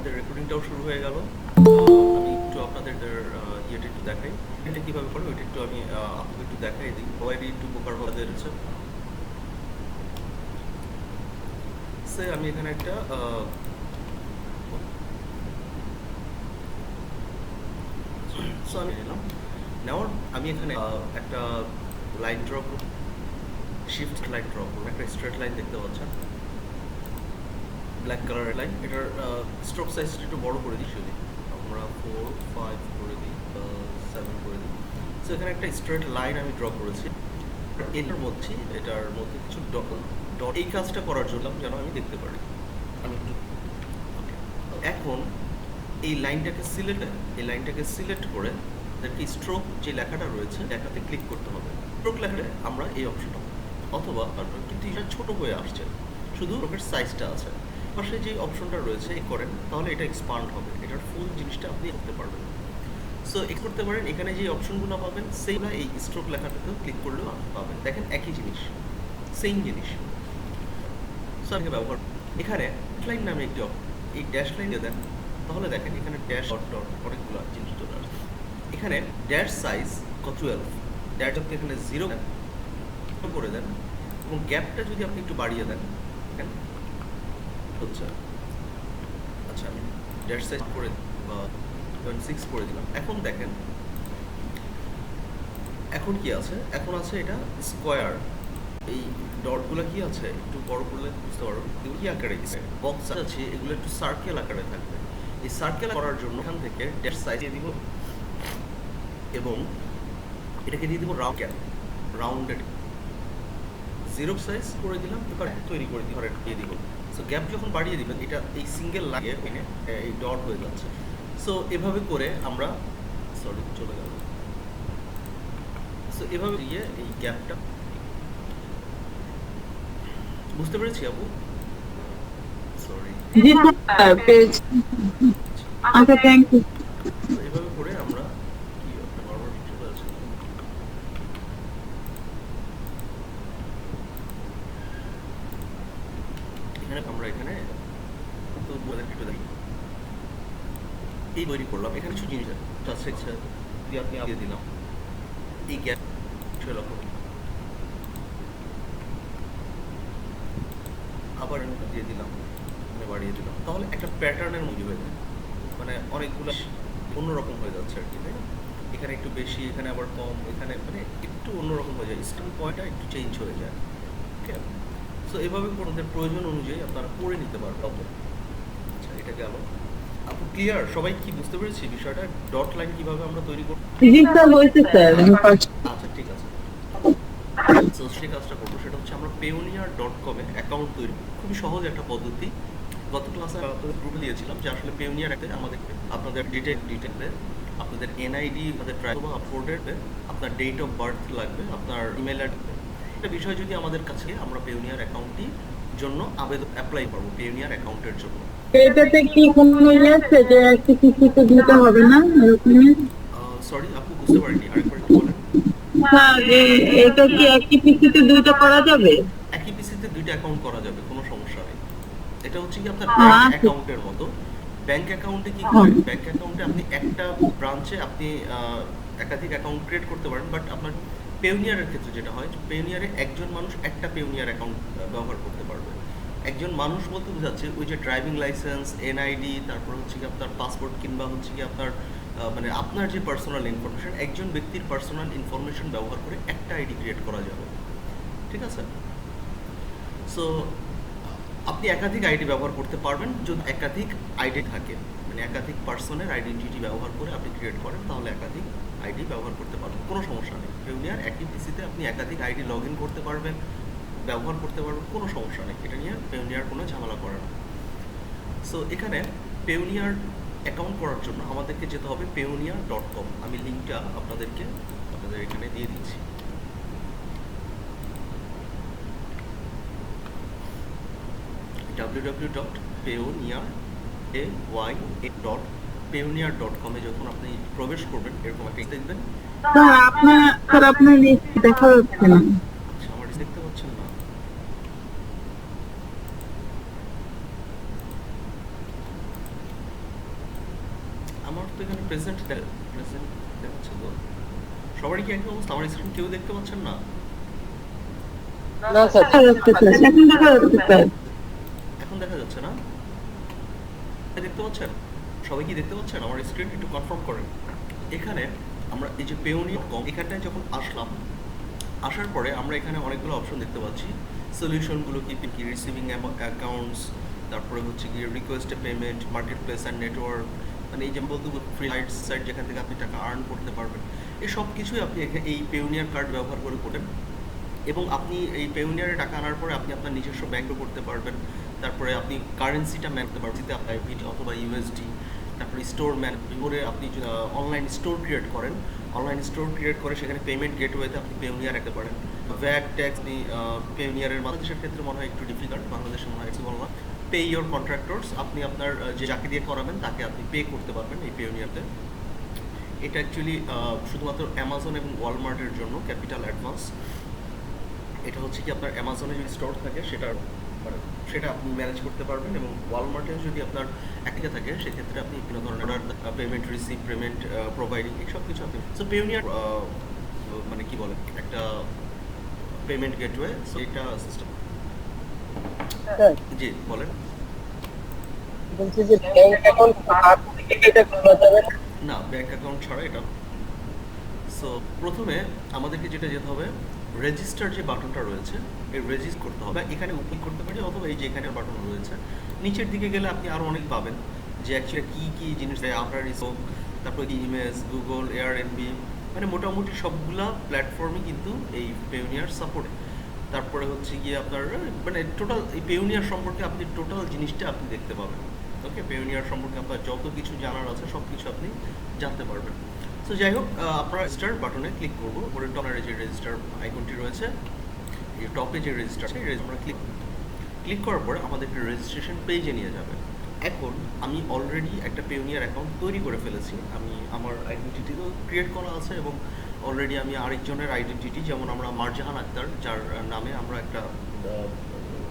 আমাদের রেকর্ডিংটাও শুরু হয়ে গেল। আমি একটু আপনাদের ইয়েটা একটু দেখাই, এটা কীভাবে করে ওইটা একটু আমি আপনাকে একটু দেখাই দিই, সবাই একটু উপকার হতে রয়েছে। সে আমি এখানে একটা সো আমি নিলাম, নেওয়ার আমি এখানে একটা লাইন ড্র করব, শিফট লাইন ড্র করব, একটা স্ট্রেট লাইন দেখতে পাচ্ছেন, ব্ল্যাক কালারের লাইন। এটার স্ট্রোক সাইজটা একটু বড় করে দিই, শুধু আমরা 4, 5 করে দিই, 7 করে দিই। সো এখানে একটা স্ট্রেট লাইন আমি ড্র করেছি, এটার মধ্যে কিছু ডট, এই কাজটা করার জন্য যেন আমি দেখতে পারি। আমি এখন এই লাইনটাকে সিলেক্ট করে এদেরকে স্ট্রোক যে লেখাটা রয়েছে লেখাতে ক্লিক করতে হবে। স্ট্রোক লেখাটা আমরা এই অপশনটা, অথবা কিন্তু এটা ছোট হয়ে আসছে, শুধু স্ট্রোকের সাইজটা আছে, পাশে যে অপশনটা রয়েছে করেন, তাহলে এটা এক্সপান্ড হবে, এটার ফুল জিনিসটা আপনি করতে পারবেন। সো এক্স করতে পারেন, এখানে যে অপশনগুলো পাবেন সেইগুলো এই স্ট্রোক লেখাটাতেও ক্লিক করলেও পাবেন। দেখেন একই জিনিস, সেম জিনিস। সো আমি ব্যবহার এখানে লাইন নামে একটি এই ড্যাশ লাইন দিয়ে দেন, তাহলে দেখেন এখানে ড্যাশ ডট অনেকগুলো জিনিস চলে আসছে। এখানে ড্যাশ সাইজ 12, ড্যাশ যদি এখানে 0 করে দেন এবং গ্যাপটা যদি আপনি একটু বাড়িয়ে দেন, দেখেন হচ্ছে। আচ্ছা আমি ড্যাশ সাইজ করে 6 করে দিলাম। এখন দেখেন এখন কি আছে, এখন আছে এটা স্কোয়ার, এই ডটগুলো কি আছে একটু বড় করলে বুঝতে পারবো, এগুলো কি আকারে বক্স আছে, এগুলো একটু সার্কেল আকারে থাকবে। এই সার্কেল করার জন্য এখান থেকে ড্যাশ সাইজ দিয়ে দিব এবং এটাকে দিয়ে দিব রাউন্ডেড 0 সাইজ করে দিলাম, এবার তৈরি করে দিয়ে দিব। সো গ্যাপ যখন বাড়িয়ে দিবেন, এটা এই সিঙ্গেল লাগে এখানে এই ডট হয়ে যাচ্ছে। সো এভাবে করে আমরা চলে গেল। সো এভাবে দিয়ে এই গ্যাপটা বুঝতে পেরেছি আপু? সরি, জি স্যার পেয়েছি। আচ্ছা থ্যাংক ইউ। এভাবে করে আমরা কি নরমাল চলে আসে। এখানে আমরা এখানে তো একটু দেখি এই তৈরি করলাম, এখানে কিছু জিনিস আছে দিয়ে আপনি দিয়ে দিলাম এই গ্যাপ লক্ষ্য, আবার দিয়ে দিলাম, বাড়িয়ে দিলাম, তাহলে একটা প্যাটার্নের মধ্যে হয়ে যায়, মানে অনেকগুলো অন্যরকম হয়ে যাচ্ছে আর কি, তাই না? এখানে একটু বেশি, এখানে আবার কম, এখানে মানে একটু অন্যরকম হয়ে যায়, স্টার্টিং পয়েন্টটা একটু চেঞ্জ হয়ে যায়। ওকে, সো এভাবে আপনাদের প্রয়োজন অনুযায়ী আপনারা করে নিতে পারবেন। আচ্ছা এটা গেল আপু, ক্লিয়ার? সবাই কি বুঝতে পেরেছি বিষয়টা, ডট লাইন কিভাবে আমরা তৈরি করব? জি স্যার হয়েছে স্যার। আচ্ছা ঠিক আছে। সো সেই কাজটা করবো, সেটা হচ্ছে আমরা payoneer.com এ অ্যাকাউন্ট তৈরি, খুবই সহজ একটা পদ্ধতি। গত ক্লাসে আপনাদের গ্রুপে দিয়েছিলাম যে আসলে পেওনিয়ার একটা আমাদের আপনাদের ডিটেইলে আপনাদের এনআইডি, আপনাদের ট্রাইবা আপলোডের, আপনার ডেট অফ বার্থ লাগবে, আপনার ইমেল লাগবে। একটা বিষয় যদি আমাদের কাছে, আমরা পেওনিয়ার অ্যাকাউন্টটির জন্য আবেদন অ্যাপ্লাই করবো, পেওনিয়ার অ্যাকাউন্টের জন্য। এটাতে কি কোনো ইয়ে আছে যে একটি কিস্তিতে দিতে হবে না এরকমই? সরি আপু বুঝতে পারিনি, আরেকবার একটু বলেন। স্যার এটা কি একটি কিস্তিতে দুইটা করা যাবে? একই পিসিতে দুইটা অ্যাকাউন্ট করা যাবে, কোনো সমস্যা নেই। এটা হচ্ছে কি আপনার ব্যাংক অ্যাকাউন্টের মতো। ব্যাংক অ্যাকাউন্টে কি করে, ব্যাংক অ্যাকাউন্টে আপনি একটা ব্রাঞ্চে আপনি একাধিক অ্যাকাউন্ট ক্রিয়েট করতে পারেন, বাট আপনার পেওনিয়ারের ক্ষেত্রে যেটা হয়, পেওনিয়ারে একজন মানুষ একটা পেওনিয়ার অ্যাকাউন্ট ব্যবহার করতে পারবে। একজন মানুষ বলতে বোঝাচ্ছে ওই যে ড্রাইভিং লাইসেন্স, এনআইডি, তারপর হচ্ছে কি আপনার পাসপোর্ট, কিংবা হচ্ছে কি আপনার মানে আপনার যে পার্সোনাল ইনফরমেশন, একজন ব্যক্তির পার্সোনাল ইনফরমেশন ব্যবহার করে একটা আইডি ক্রিয়েট করা যাবে, ঠিক আছে? সো আপনি একাধিক আইডি ব্যবহার করতে পারবেন যদি একাধিক আইডি থাকে, মানে একাধিক পার্সনের আইডেন্টিটি ব্যবহার করে আপনি ক্রিয়েট করেন, তাহলে একাধিক আইডি ব্যবহার করতে পারবেন, কোনো সমস্যা নেই। পেওনিয়ার একই পিসিতে আপনি একাধিক আইডি লগ ইন করতে পারবেন, ব্যবহার করতে পারবেন, কোনো সমস্যা নেই, এটা নিয়ে পেওনিয়ার কোনো ঝামেলা করে না। সো এখানে পেওনিয়ার অ্যাকাউন্ট করার জন্য আমাদেরকে যেতে হবে payoneer.com। আমি লিঙ্কটা আপনাদের এখানে দিয়ে দিচ্ছি। www.payoneer.com এ যখন আপনি প্রবেশ করবেন, এরকম একটা দেখবেন। স্যার আপনার লিস্ট দেখা যাচ্ছে না। আচ্ছা আমার দেখতে পাচ্ছেন না? আমার তো এখানে প্রেজেন্ট দেখাচ্ছে তো। সবারই কি একই অবস্থা? আমার স্ক্রিন কেউ দেখতে পাচ্ছেন না? না স্যার। দেখা যাচ্ছে স্যার, এখন দেখা যাচ্ছে স্যার। এখন দেখা যাচ্ছে না? দেখতে পাচ্ছেন? সবাই কি দেখতে পাচ্ছেন আমার স্ক্রিন? একটু কনফার্ম করেন। এখানে আমরা এই যে Payoneer.com এখানটায় যখন আসলাম, আসার পরে আমরা এখানে অনেকগুলো অপশন দেখতে পাচ্ছি। সলিউশনগুলো কি রিসিভিং অ্যাকাউন্টস, তারপরে হচ্ছে গিয়ে request payment, market place and network, মানে এই যে বলতে ফ্রি সাইট যেখান থেকে আপনি টাকা আর্ন করতে পারবেন, এই সব কিছুই আপনি এই Payoneer কার্ড ব্যবহার করে করেন। এবং আপনি এই Payoneer-এ টাকা আনার পরে আপনি আপনার নিজস্ব ব্যাংকও করতে পারবেন। তারপরে আপনি কারেন্সিটা ম্যানেজ করতে পারবেন, আপনার অথবা ইউএসডি। তারপরে স্টোর ম্যানেজ করে আপনি অনলাইন স্টোর ক্রিয়েট করেন, অনলাইন স্টোর ক্রিয়েট করে সেখানে পেমেন্ট গেটওয়েতে আপনি Payoneer রাখতে পারেন। ভ্যাট ট্যাক্স আপনি Payoneer-এর বাংলাদেশের ক্ষেত্রে মনে হয় একটু ডিফিকাল্ট, বাংলাদেশে মনে হয় একটু বললাম। পে ইয়োর কন্ট্রাক্টরস, আপনি আপনার যে যাকে দিয়ে করাবেন তাকে আপনি পে করতে পারবেন এই Payoneer-তে। এটা অ্যাকচুয়ালি শুধুমাত্র অ্যামাজন এবং ওয়ালমার্টের জন্য ক্যাপিটাল অ্যাডভান্স। এটা হচ্ছে কি আপনার অ্যামাজনে যদি স্টোর থাকে মানে সেটা আপনি ম্যানেজ করতে পারবেন, এবং ওয়ালমার্টে যদি আপনার একটা থাকে সেক্ষেত্রে আপনি বিভিন্ন ধরনের পেমেন্ট রিসিভ, পেমেন্ট প্রোভাইডিং, এইসব কিছু আপনি। সো Payoneer মানে কি বলে একটা পেমেন্ট গেটওয়ে, সো এটা সিস্টেম। স্যার জি বলেন। বলছি যে ব্যাংক অ্যাকাউন্ট থেকে এটা খোলা যাবে না? না, ব্যাংক অ্যাকাউন্ট ছাড়া এটা। সো প্রথমে আমাদেরকে যেটা যেতে হবে, রেজিস্টার যে বাটনটা রয়েছে এই রেজিস্টার করতে হবে। এখানে ক্লিক করতে পারি, অথবা এই যে এখানে বাটন রয়েছে নিচের দিকে গেলে আপনি আরও অনেক পাবেন যে অ্যাকচুয়ালি কী কী জিনিস দেয়। আপনার রিসোপ, তারপরে ইমেজ, গুগল, এয়ারএনবি, মানে মোটামুটি সবগুলা প্ল্যাটফর্মই কিন্তু এই Payoneer সাপোর্ট। তারপরে হচ্ছে গিয়ে আপনার মানে টোটাল এই Payoneer সম্পর্কে আপনি টোটাল জিনিসটা আপনি দেখতে পাবেন। ওকে, Payoneer সম্পর্কে আপনার যত কিছু জানার আছে সব কিছু আপনি জানতে পারবেন। সো যাই হোক, আপনারা রেজিস্টার বাটনে ক্লিক করবো। ওপরে টপে যে রেজিস্টার আইকনটি রয়েছে, এই টপে যে রেজিস্টার আছে আমরা ক্লিক করার পরে আমাদেরকে রেজিস্ট্রেশন পেজে নিয়ে যাবে। এখন আমি অলরেডি একটা Payoneer অ্যাকাউন্ট তৈরি করে ফেলেছি, আমি আমার আইডেন্টিটিও ক্রিয়েট করা আছে, এবং অলরেডি আমি আরেকজনের আইডেন্টিটি, যেমন আমরা মারজাহান আক্তার, যার নামে আমরা একটা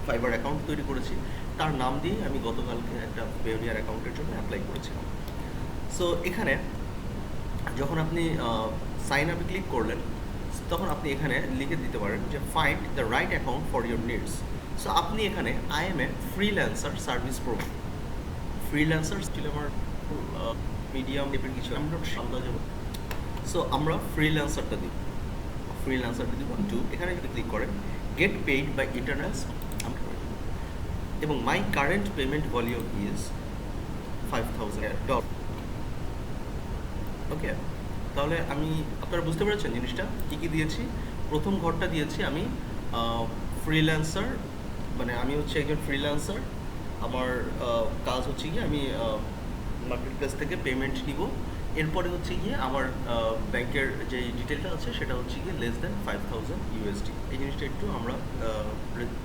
ফাইবার অ্যাকাউন্ট তৈরি করেছি, তার নাম দিয়ে আমি গতকালকে একটা Payoneer অ্যাকাউন্টের জন্য অ্যাপ্লাই করেছিলাম। সো এখানে যখন আপনি সাইন আপে ক্লিক করলেন, তখন আপনি এখানে লিখে দিতে পারেন যে find the right account for your needs. So আপনি এখানে I am a freelancer service provider. Freelancer still আমার মিডিয়াম টাইপের কিছু, আমরা সামনে যাব। সো আমরা ফ্রিল্যান্সারটা দিব, এখানে যদি ক্লিক করেন গেট পেইড বাই ইন্টারনেটস, এবং মাই কারেন্ট পেমেন্ট ভলিউম ইজ $5,000। ওকে, তাহলে আমি, আপনারা বুঝতে পেরেছেন জিনিসটা কী কী দিয়েছি। প্রথম ঘরটা দিয়েছি আমি ফ্রিল্যান্সার, মানে আমি হচ্ছে একজন ফ্রিল্যান্সার। আমার কাজ হচ্ছে গিয়ে আমি মার্কেট প্লেস থেকে পেমেন্ট নিব। এরপরে হচ্ছে গিয়ে আমার ব্যাংকের যে ডিটেলটা আছে সেটা হচ্ছে গিয়ে লেস দ্যান $5,000। এই জিনিসটা একটু আমরা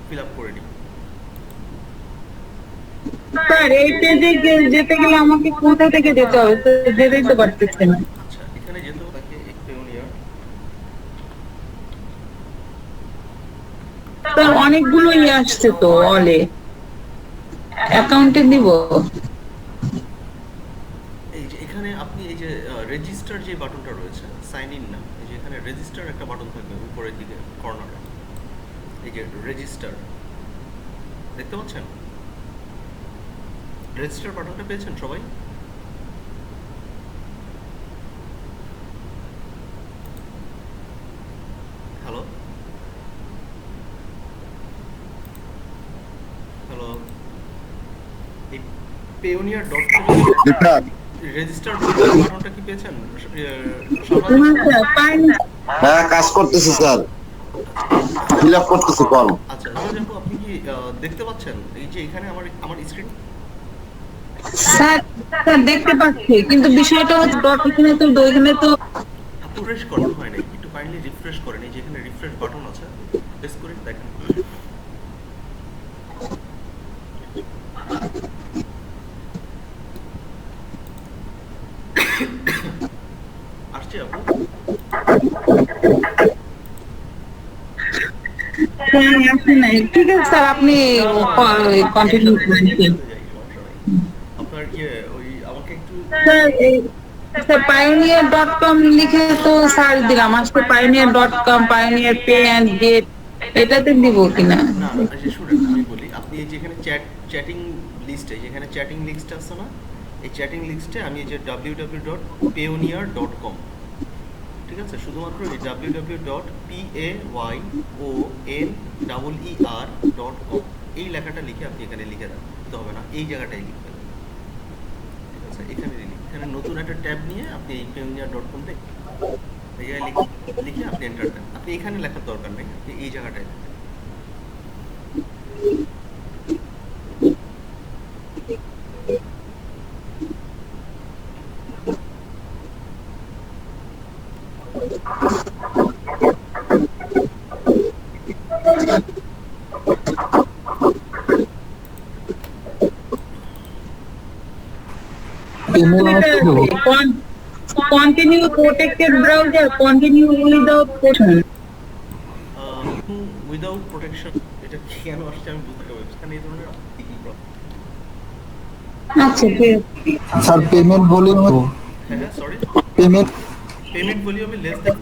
ফিল আপ করে নিই। স্যার এই পেজে যেতে গেলে আমাকে কোথা থেকে যেতে হবে? যেতেই তো পারতেছি না। আচ্ছা, এখানে যেতে হবে তাকে Payoneer। স্যার অনেকগুলোই আসছে তো অলে, অ্যাকাউন্টে দিব। এই যে এখানে আপনি এই যে রেজিস্টার যে বাটনটা রয়েছে, সাইন ইন না, এই যে এখানে রেজিস্টার একটা বাটন থাকবে উপরের দিকে কর্নারে, এই যে রেজিস্টার দেখতে পাচ্ছেন? রেজিস্টার বাটনটা পেয়েছেন সবাই? হ্যালো হ্যালো, এই Payoneer.com রেজিস্টার বাটনটা কি পেয়েছেন? স্যার পাইনি। হ্যাঁ, কাজ করতেছি স্যার, ফিল আপ করতেছি ফর্ম। আচ্ছা, রাজু আপনি কি দেখতে পাচ্ছেন এই যে এখানে আমার স্ক্রিন? স্যার স্যার দেখতে পাচ্ছি, কিন্তু বিষয়টা হচ্ছে ডট এখানে তো ওইখানে তো রিফ্রেশ করানো হয় নাই, একটু কাইন্ডলি রিফ্রেশ করেন। এই যে এখানে রিফ্রেশ বাটন আছে, প্রেস করে দেখেন। আসছে আপু? স্যার আসে নাই। ঠিক আছে স্যার, আপনি কন্টিনিউ করুন। সমস্যা নাই। আপনার আপনার ওই আমাকে একটু স্যার স্যার pioneer.com লিখে তো সার্চ দিলাম, আসলে pioneer.com, pioneer pay and get, এটাতে দিব কিনা? না না শুনেন আমি বলি, আপনি এই যেখানে চ্যাটিং লিস্টে, যেখানে চ্যাটিং লিস্ট আছে না, এই চ্যাটিং লিস্টে আমি এই যে www.payoneer.com, ঠিক আছে, শুধুমাত্র এই www.payoneer.com এই লেখাটা লিখে আপনি এখানে লিখে রাখতে হবে না, এই জায়গাটাই লিখবেন, ঠিক আছে, এখানে এখানে নতুন একটা ট্যাব নিয়ে আপনি এই payoneer.com তে এই জায়গায় লিখে আপনি এন্টার দেন। আপনি এখানে লেখার দরকার নেই, আপনি এই জায়গাটায় লিখবেন। Continue protected browser, continue without protection. Without protection, এটা কেন আসছে আমি বুঝতে পারছি, কারণ এই ধরনের আচ্ছা ঠিক আছে। স্যার পেমেন্ট ভলিউম হ্যাঁ সরি, পেমেন্ট ভলিউমে লেস দেন।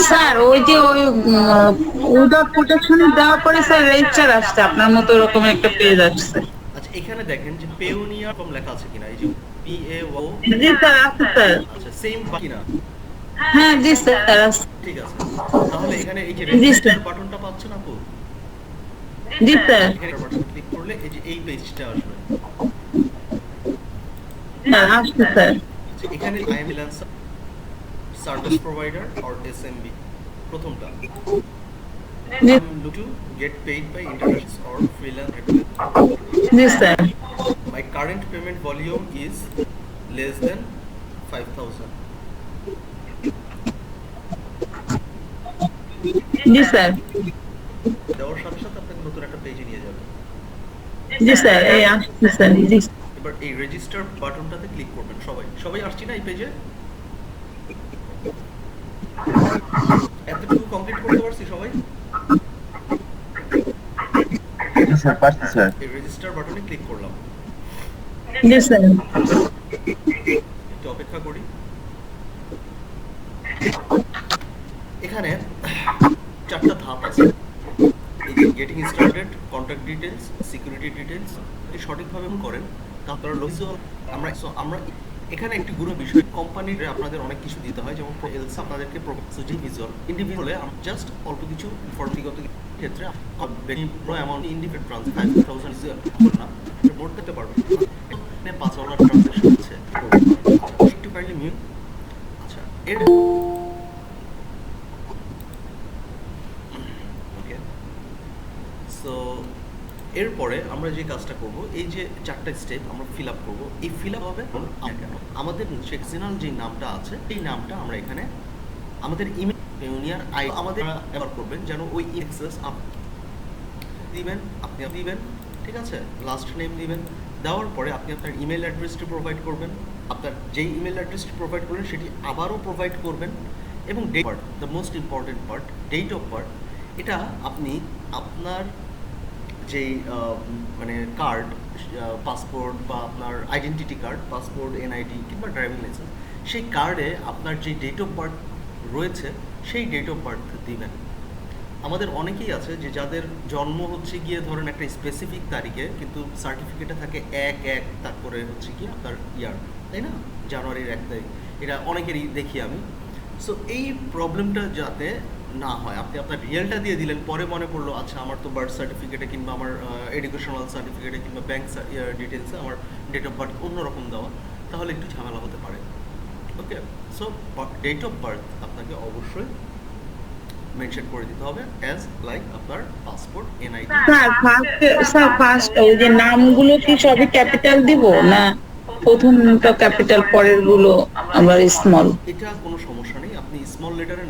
স্যার ওই যে ওই উইদাউট প্রোটেকশন দেওয়ার পরে স্যার রেজিস্টার আসছে, আপনার মতো এরকম একটা পেজ আসছে। আচ্ছা এখানে দেখেন যে পেওনিয়ার কম লেখা আছে কিনা, এই যে PAO, জি স্যার আছে স্যার। আচ্ছা সেম কিনা, হ্যাঁ জি স্যার আছে। ঠিক আছে, তাহলে এখানে এই যে জি, রেজিস্টার স্যার। বাটনটা পাচ্ছেন আপু, জি স্যার। এখানে বাটন ক্লিক করলে এই যে এই পেজটা আসবে। হ্যাঁ আসছে স্যার। আচ্ছা, এখানে I M freelancer, service provider or SMB, প্রথমটা জি look to get paid by international or freelance. G sir. My current payment volume is less than 5,000. G sir. দেওয়ার সাথে সাথে আপনাকে নতুন একটা পেজে নিয়ে যাবে। জি স্যার এই আসছে স্যার। জি এবার এই রেজিস্টার বাটনটাতে ক্লিক করবেন, সবাই আসছি না এই পেজে, এতটুকু কমপ্লিট করতে পারছি সবাই? স্যার পাচ্ছি স্যার। এই রেজিস্টার বাটনে ক্লিক করলাম, জি স্যার। একটু অপেক্ষা করি। এখানে চারটা ধাপ আছে, এই যে getting started, contact details, security details, যদি সঠিকভাবে করেন তারপরে আমরা এখানে একটি গুরু বিষয়, কোম্পানির আপনাদের অনেক কিছু দিতে হয়, যেমন এলস আপনাদেরকে প্রপোজিটিভ ভিজুয়াল, ইন্ডিভিজুয়ালে just অল্প কিছু ইনফরমেটিভ ক্ষেত্রে অ্যামাউন্ট ইন্ডিপেন্ডেন্ট ট্রান্স 5000 ভিজুয়াল না মোট করতে পারবেন, মানে $5 ট্রানজাকশন আছে। একটু কাইন্ডলি মিউট। আচ্ছা এর ওকে, সো এরপরে আমরা যে কাজটা করব, এই যে চারটা স্টেপ আমরা ফিল আপ করবো, এই ফিল আপ হবে আমাদের সেকশনাল যে নামটা আছে এই নামটা আমরা এখানে আমাদের ইমেল পেওনিয়ার আই আমাদের ব্যবহার করবেন, যেন ওই অ্যাক্সেস দিবেন, আপনি দিবেন, ঠিক আছে, লাস্ট নেম দিবেন, দেওয়ার পরে আপনি আপনার ইমেল অ্যাড্রেসটি প্রোভাইড করবেন, আপনার যেই ইমেল অ্যাড্রেসটি প্রোভাইড করবেন সেটি আবারও প্রোভাইড করবেন, এবং date part, the most important part, date of birth, এটা আপনি আপনার যেই মানে কার্ড, পাসপোর্ট বা আপনার আইডেন্টিটি কার্ড, পাসপোর্ট, এনআইডি কিংবা ড্রাইভিং লাইসেন্স, সেই কার্ডে আপনার যে ডেট অফ বার্থ রয়েছে সেই ডেট অফ বার্থ দিবেন। আমাদের অনেকেই আছে যে যাদের জন্ম হচ্ছে গিয়ে ধরেন একটা স্পেসিফিক তারিখে, কিন্তু সার্টিফিকেটে থাকে 1/1, তারপরে হচ্ছে কি আপনার ইয়ার, তাই না, জানুয়ারির 1 তারিখ, এটা অনেকেরই দেখি আমি। সো এই প্রবলেমটা যাতে না হয়, আপনি আপনার রিয়েলটা দিয়ে দিলেন, পরে মনে পড়লো আচ্ছা আমার তো বার্থ সার্টিফিকেটে কিংবা আমার এডুকেশনাল সার্টিফিকেটে কিংবা ব্যাংক ডিটেলসে আমার ডেট অফ বার্থ অন্যরকম দেওয়া, তাহলে একটু ঝামেলা হতে পারে। ওকে, সো ডেট অফ বার্থ আপনাকে অবশ্যই মেনশন করে দিতে হবে অ্যাজ লাইক আপনার পাসপোর্ট, এনআইডি। স্যার ফার্স্ট ওই যে নামগুলো কি সবই ক্যাপিটাল দিব, না প্রথমটা ক্যাপিটাল পরের গুলো আমরা স্মল? এটা কোনো সমস্যা নেই, আপনি স্মল লেটারে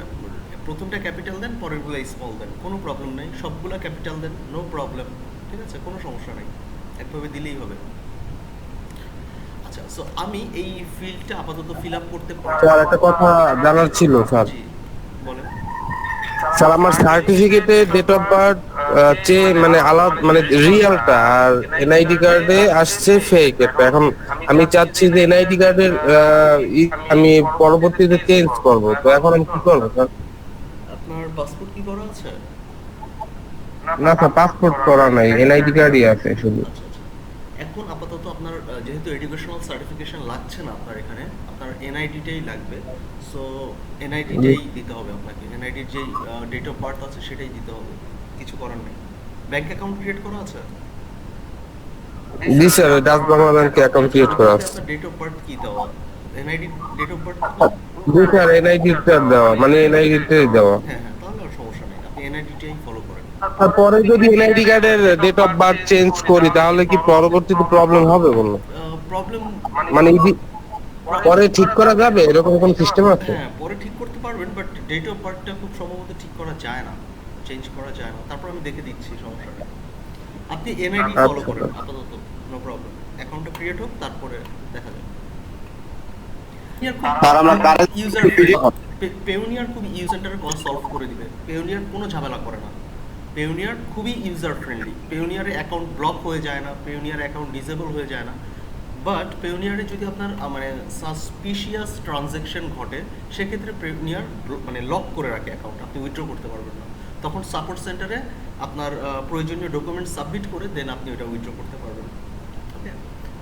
প্রথমটা ক্যাপিটাল দেন, পরেরগুলো স্মল দেন, কোনো প্রবলেম নেই, সবগুলো ক্যাপিটাল দেন, নো প্রবলেম, ঠিক আছে, কোনো সমস্যা নেই, একভাবে দিলেই হবে। আচ্ছা, সো আমি এই ফিল্ডটা আপাতত ফিল আপ করতে পারবো। স্যার একটা কথা জানার ছিল স্যার। জি বলেন। স্যার আমার সার্টিফিকেটে ডেট অফ বার্থ চেয়ে মানে আলাদা মানে রিয়েলটা, আর এনআইডি কার্ডে আসছে ফেক একটা। এখন আমি চাচ্ছি যে এনআইডি কার্ডের আমি পরবর্তীতে চেঞ্জ করব, তো এখন আমি কি করবো স্যার? আপনার পাসপোর্ট কি করা আছে? না স্যার, পাসপোর্ট করা নাই, এনআইডি কার্ডই আছে শুধু। আচ্ছা আচ্ছা। এখন আপাতত আপনার যেহেতু এডুকেশনাল সার্টিফিকেশন লাগছে না আপনার এখানে, আপনার এনআইডিটাই লাগবে। সো এনআইডিটাই দিতে হবে আপনাকে, এনআইডির যেই ডেট অফ বার্থ আছে সেটাই দিতে হবে, কিছু করার নেই। ব্যাংক অ্যাকাউন্ট ক্রিয়েট করা আছে? জি স্যার, ডাচ বাংলা ব্যাংকে অ্যাকাউন্ট ক্রিয়েট করা আছে। আপনার ডেট অফ বার্থ কি দেওয়া? NID date of birth? জি স্যার, এনআইডিটা দেওয়া, মানে এনআইডিটাই দেওয়া। হ্যাঁ হ্যাঁ, তাহলে আর সমস্যা নেই, আপনি এনআইডিটাই ফলো করেন। তারপরে যদি এনআইডি কার্ডের ডেট অফ বার্থ চেঞ্জ করি তাহলে কি পরবর্তীতে প্রবলেম হবে বলুন? প্রবলেম মানে পরে ঠিক করা যাবে, এরকম কোন সিস্টেম আছে? হ্যাঁ, পরে ঠিক করতে পারবেন, বাট ডেট অফ বার্থটা খুব সম্ভবত ঠিক করা যায় না, চেঞ্জ করা যায় না। তারপর আমি দেখে দিচ্ছি, সমস্যা নেই। আপনি এনআইডি ফলো আচ্ছা। করেন আপাতত, নো প্রবলেম। অ্যাকাউন্টটা ক্রিয়েট হোক, তারপরে দেখা যাবে। স্যার আমরা কারেন্ট ইউজার পেওনিয়ার খুবই ইউজারটার কল সলভ করে দিবে। পেওনিয়ার কোনো ঝামেলা করে না। পেওনিয়ার খুবই ইউজার ফ্রেন্ডলি। পেওনিয়ারে অ্যাকাউন্ট ব্লক হয়ে যায় না, পেওনিয়ার অ্যাকাউন্ট ডিসেবল হয়ে যায় না। বাট পেওনিয়ারে যদি আপনার মানে সাসপিশিয়াস ট্রানজ্যাকশন ঘটে, সেক্ষেত্রে পেওনিয়ার মানে লক করে রাখে অ্যাকাউন্ট, আপনি উইথড্র করতে পারবেন না। তখন সাপোর্ট সেন্টারে আপনার প্রয়োজনীয় ডকুমেন্ট সাবমিট করে দেন আপনি ওটা উইথড্র করতে পারবেন। ওকে,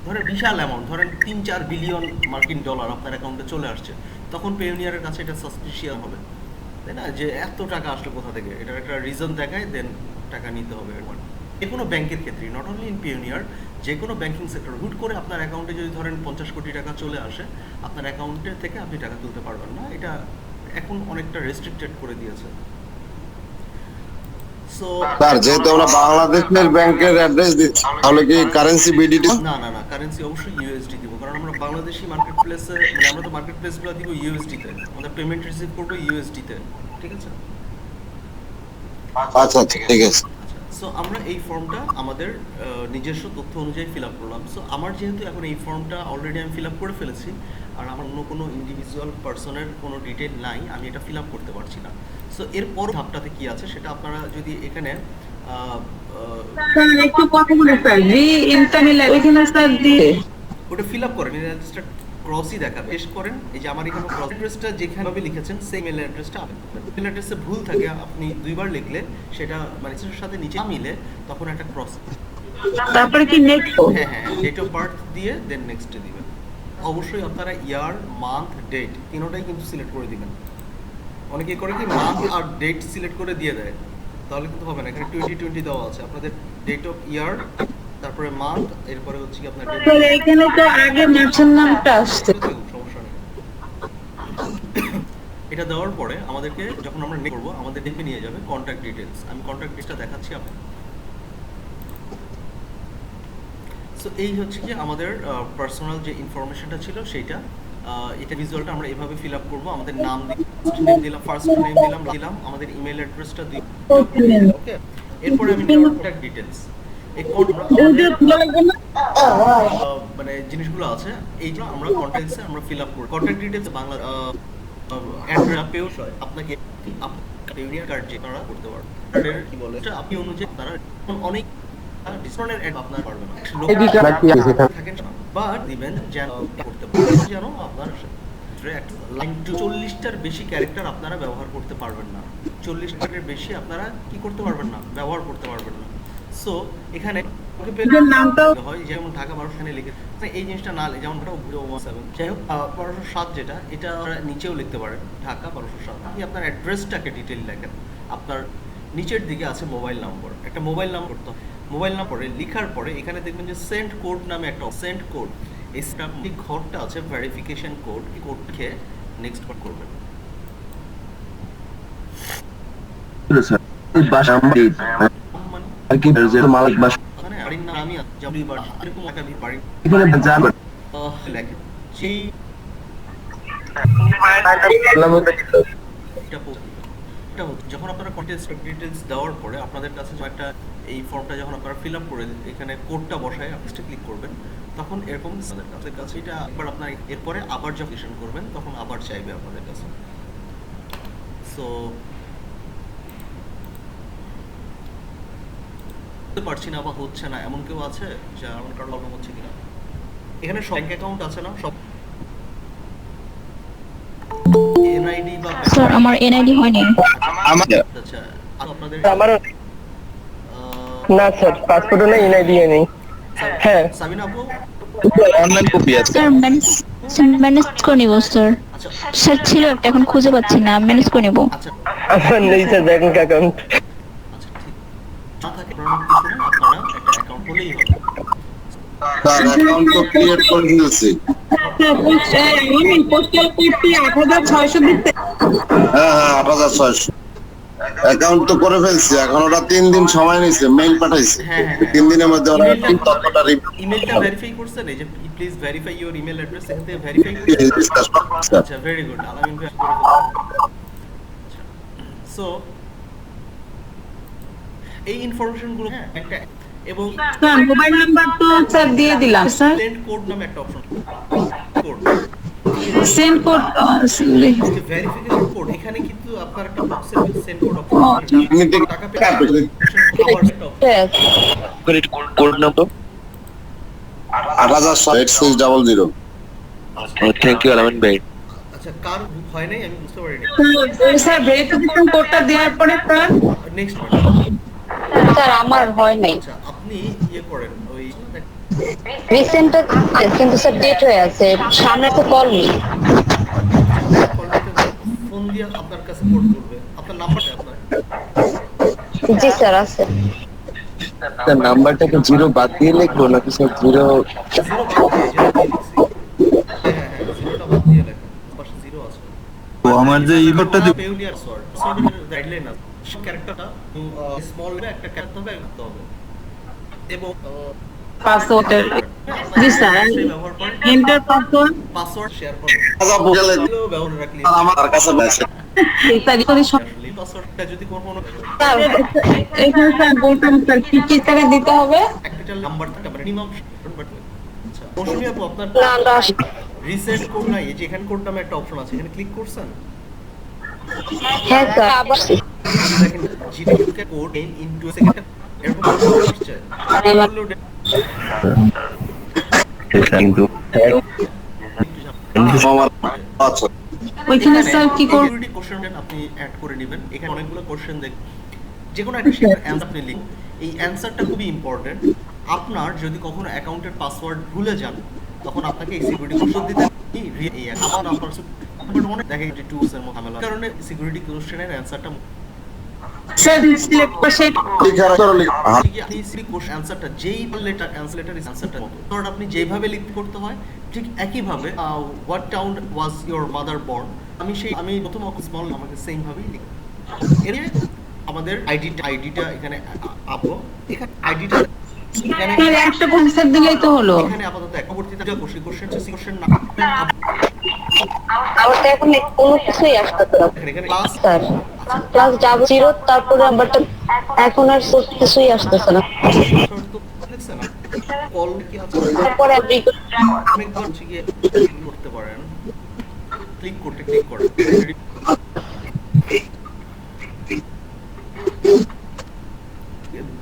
ধরেন বিশাল অ্যামাউন্ট, ধরেন 3-4 বিলিয়ন মার্কিন ডলার আপনার অ্যাকাউন্টে চলে আসছে, তখন পেওনিয়ারের কাছে এটা সাসপিশিয়াস হবে, তাই না? যে এত টাকা আসলো কোথা থেকে, এটার একটা রিজন দেখায়, দেন টাকা নিতে হবে। এর মানে যে কোনো ব্যাংকের ক্ষেত্রে, নট অনলি ইন পেওনিয়ার, যে কোনো ব্যাংকিং সেক্টর, হুট করে আপনার অ্যাকাউন্টে যদি ধরেন 50 কোটি টাকা চলে আসে, আপনার অ্যাকাউন্টে থেকে আপনি টাকা তুলতে পারবেন না। এটা এখন অনেকটা রেস্ট্রিক্টেড করে দিয়েছে। সো স্যার যেহেতু আমরা বাংলাদেশের ব্যাংকের অ্যাড্রেস দিচ্ছি, তাহলে কি কারেন্সি বিডিটি? না না না, কারেন্সি অবশ্যই ইউএসডি দিব, কারণ আমরা বাংলাদেশি মার্কেট প্লেসে, মানে আমরা তো মার্কেট প্লেসগুলো দিব ইউএসডিতে, আমাদের পেমেন্ট রিসিভ করবো ইউএসডিতে, ঠিক আছে? আচ্ছা ঠিক আছে। সো আমরা এই ফর্মটা আমাদের নিজস্ব তথ্য অনুযায়ী ফিল আপ করলাম। সো আমার যেহেতু এখন এই ফর্মটা অলরেডি আমি ফিল আপ করে ফেলেছি, আর আমার অন্য কোনো ইন্ডিভিজুয়াল পার্সনের কোনো ডিটেল নাই, আমি এটা ফিল আপ করতে পারছি না। সো এর পর ধাপটাতে কি আছে সেটা আপনারা যদি এখানে স্যার একটু কথা বলে স্যার, রি ইন্টারমিলা এখানে স্যার দিয়ে ওটা ফিল আপ করেন, অ্যাড্রেসটা ক্রসই দেখাবে, শেষ করেন। এই যে আমার এখানে ক্রস অ্যাড্রেসটা যেখানে লিখেছেন সেই মেল অ্যাড্রেসটা আবেন। মেল অ্যাড্রেসে ভুল থাকে, আপনি দুইবার লিখলে সেটা মানে সেটার সাথে নিচে না মিলে, তখন একটা ক্রস। তারপরে কি নেক্সট? হ্যাঁ হ্যাঁ, ডেট অফ বার্থ দিয়ে দেন নেক্সটে দিবেন। অবশ্যই আপনারা ইয়ার, মান্থ, ডেট তিনোটাই কিন্তু সিলেক্ট করে দিবেন। অনেকে করে কি মান্থ আর ডেট সিলেক্ট করে দিয়ে দেয়, তাহলে কিন্তু হবে না। এখানে 2020 দেওয়া আছে, আপনাদের ডেট অফ ইয়ার, তারপরে মান্থ, এরপরে হচ্ছে কি আপনার ডেট। স্যার এখানে তো আগে মাছের নামটা আসছে। সমস্যা নেই। এটা দেওয়ার পরে আমাদেরকে যখন আমরা নেক্সট করবো, আমাদের দেখে নিয়ে যাবে কন্ট্যাক্ট ডিটেলস। আমি কন্ট্যাক্ট ডিটেলসটা দেখাচ্ছি আপনাকে। সো এই হচ্ছে কি আমাদের পার্সোনাল যে ইনফরমেশনটা ছিল সেইটা, এটা ভিজুয়ালটা আমরা এভাবে ফিল আপ করবো। আমাদের নাম দিলাম, ফার্স্ট নেম দিলাম, আমাদের ইমেল অ্যাড্রেসটা দিলাম। ওকে, এরপরে আমি কন্ট্যাক্ট ডিটেলস, এই মানে জিনিসগুলো আছে, এইগুলো আমরা কন্ট্যাক্টসে আমরা ফিল আপ করি। কন্ট্যাক্ট ডিটেলস বাংলা অ্যাড্রেস পেও আপনাকে পেওনিয়ার কার্ড যে আপনারা করতে পারবেন, কার্ডের কি বলে এটা আপনি অনুযায়ী আপনারা অনেক ডিসকাউন্টের অ্যাড আপনার পারবেন না, থাকেন বা দিবেন যেন করতে পারবেন, যেন আপনার লাইন 40টার বেশি ক্যারেক্টার আপনারা ব্যবহার করতে পারবেন না। 40 ক্যারেক্টারের বেশি আপনারা কি করতে পারবেন না, ব্যবহার করতে পারবেন না। সো এখানে নামটাও হয় যেমন ঢাকা 12 লিখে, এই জিনিসটা না যেমন 017, যাই হোক 1207 যেটা, এটা নিচেও লিখতে পারেন ঢাকা 1207। আপনি আপনার অ্যাড্রেসটাকে ডিটেইল লেখেন। আপনার নিচের দিকে আছে মোবাইল নম্বর, একটা মোবাইল নাম্বার তো মোবাইল নম্বরে লেখার পরে এখানে দেখবেন যে সেন্ড কোড নামে একটা সেন্ড কোড, এই ঘরটা আছে ভেরিফিকেশন কোড, এই কোড লিখে নেক্সট পার্ট করবেন। মালিক বাসা মানে বাড়ির নাম আমি যাবি বাড়ি এরকম একটা বাড়ি এখানে জানবেন লেখেন সেই এটা যখন আপনারা কন্টেন্ট ডিটেইলস দেওয়ার পরে আপনাদের কাছে যে একটা এই ফর্মটা যখন আপনারা ফিল আপ করে এখানে কোডটা বসায় আপনি ক্লিক করবেন, তখন এরকম আপনাদের কাছে এটা একবার আপনার এরপরে আবার যখন করবেন তখন আবার চাইবে আপনাদের কাছে। সো বুঝতে পারছি না বা হচ্ছে না এমন কেউ আছে যে এমন কারো প্রবলেম হচ্ছে কিনা? এখানে ব্যাংক অ্যাকাউন্ট আছে না সব এনআইডি বা স্যার আমার এনআইডি হয়নি। আচ্ছা আপনাদের আমারও না স্যার, পাসপোর্টও নেই, এনআইডি নেই। হ্যাঁ। সাবিনা আপু অনলাইন কপি আছে। স্যার ম্যানেজ করে নিব স্যার। আচ্ছা স্যার ছিল একটা, এখন খুঁজে পাচ্ছি না, ম্যানেজ করে নিব। আচ্ছা আমার নেই স্যার ব্যাংক অ্যাকাউন্ট। আচ্ছা ঠিক না থাকে আপনারা কিছু না, আপনারা একটা অ্যাকাউন্ট হলেই হবে। স্যার অ্যাকাউন্ট তো ক্রিয়েট করে দিয়েছি। পোস্টাল কোডটি 8600 দিতে। হ্যাঁ হ্যাঁ 8600 অ্যাকাউন্ট তো করে ফেলছি, এখন ওরা 3 দিন সময় নিয়েছে, মেইল পাঠাইছে। হ্যাঁ, হ্যাঁ, হ্যাঁ। 3 দিনের মধ্যে ওরা ঠিক তথ্যটা ইমেলটা ভেরিফাই করছেন, এই যে please verify your email address, এখান থেকে ভেরিফাই করছেন। আচ্ছা ভেরি গুড, আলামিন ভাই করে সো এই ইনফরমেশন গুলো হ্যাঁ একটা এবং স্যার মোবাইল নাম্বার তো স্যার দিয়ে দিলাম স্যার। সেন্ড কোড নামে একটা option code send code verification code, এখানে কিন্তু আপনার একটা বক্সের মধ্যে সেন্ড কোড অপশন টাকা pay code number 8600 thank you Alamin ভাই। আচ্ছা কার হয় নাই আমি বুঝতে পারিনি। স্যার ভেরিফিকেশন কোডটা দেওয়ার পরে স্যার নেক্সট স্যার আমার হয় নাই। আচ্ছা আপনি ইয়ে করেন ওই রিসেন্ট কিন্তু স্যার ডেট হয়ে আছে, সামনে তো কল নেই। ফোন দিয়ে আপনার কাছে কোড করবে, আপনার নাম্বারটা আপনার জি স্যার আছে। স্যার নাম্বারটাকে 0 বাদ দিয়ে লিখবো নাকি স্যার 0? জিরো বাদ দিয়ে হ্যাঁ জিরোটা বাদ দিয়ে লেখা, পাশে জিরো আছে। তো আমার যে ইবোর্ডটা পেউলিয়ার সর্ট সর্টের গাইডলাইন আছে, সেই ক্যারেক্টারটা স্মল একটা ক্যারেক্টার হবে লিখতে হবে এবং পাসওয়ার্ডের জি স্যার এন্টার পাসওয়ার্ড শেয়ার করবে ব্যবহার রাখলে আমার কাছে মেসেজ স্যার করে সব পাসওয়ার্ডটা যদি কোনো স্যার এখানে স্যার বলতাম স্যার কি টাকা দিতে হবে? ক্যাপিটাল নাম্বার থাকে মিনিমাম বাট আচ্ছা মৌসুমী আপু আপনার না না রিসেট কোড নাই, এই যে এখানে কোড নামে একটা অপশন আছে, এখানে ক্লিক করছেন হ্যাঁ স্যার আবার দেখেন জিডিকে কোড ইনটু সেকেন্ড এরকম আসছে থ্যাংক ইউ। আমার আচ্ছা ওইখানে স্যার কি করব? সিকিউরিটি কোশ্চেন আপনি অ্যাড করে নেবেন, এখানে অনেকগুলো কোশ্চেন দেখ যে কোনো একটা সেটার অ্যানসার আপনি লিখুন। এই অ্যানসারটা খুবই ইম্পর্টেন্ট। আপনার যদি কখনো অ্যাকাউন্টের পাসওয়ার্ড ভুলে যান তখন আপনাকে এই সিকিউরিটি কোশ্চেন দিতে এই আমার আপনার বাট অনেক দেখে যে টুলস এর মধ্যে ঝামেলা কারণে সিকিউরিটি কোশ্চেনের অ্যানসারটা স্যার সিলেক্ট করে সেট আপনি সিকিউরিটি কোশ্চেন অ্যানসারটা যেই লেটার অ্যানসার ইজ অ্যানসারটা মতো ধরুন আপনি যেভাবে লিখতে করতে হয় ঠিক একইভাবে what town was your mother born, আমি প্রথম স্মল আমাকে সেম ভাবেই লিখি। এর আমাদের আইডিটা এখানে আপো, এখানে আইডিটা এখানে স্যার একটা কনসেপ্ট দিলেই তো হলো। এখানে আপাতত এক পরবর্তীতে কোশ্চেন না আমার তো এখন কোনো কিছুই আসতেছে না এখানে ক্লাস স্যার। ক্লাস যাব 0 তারপরে নাম্বারটা এখন আর কিছুই আসতেছে না। তো লিখছেন না কল কি আছে তারপরে আপনি অনেকবার হচ্ছে গিয়ে করতে পারেন, ক্লিক করেন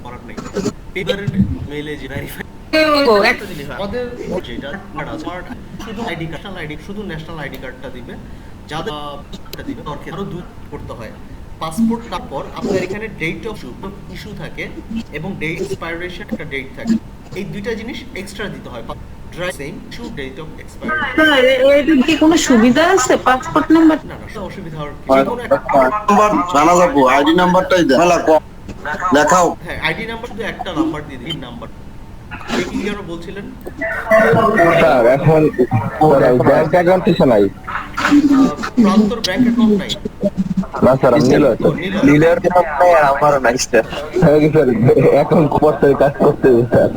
করার নেই পেপারের মেইলে যে ভেরিফাই আমাদের যেটা স্মার্ট শুধু আইডি ন্যাশনাল আইডি শুধু ন্যাশনাল আইডি কার্ডটা দিবে, যাদের দিবে আরো দুই করতে হয় পাসপোর্ট। তারপর আপনার এখানে ডেট অফ ইস্যু থাকে এবং ডেট এক্সপায়ারেশন একটা ডেট থাকে, এই দুইটা জিনিস এক্সট্রা দিতে হয়। Dry same issue date of expiration sir এর কি কোনো সুবিধা আছে পাসপোর্ট নাম্বার? না অসুবিধা হওয়ার কিছু কোনো একটা নাম্বার জানা যাবো, আইডি নাম্বারটাই দেন লেখাও। হ্যাঁ আইডি নাম্বার শুধু একটা নাম্বার দিয়ে দিন, নাম্বার কি যেন বলছিলেন স্যার এখন ব্যাংক অ্যাকাউন্ট কিছু নাই। প্রান্তর ব্যাংক অ্যাকাউন্ট নাই না স্যার আমি নিল লীলার নাই আর আমারও নাই স্যার। স্যার এখন করতে কাজ করতে স্যার।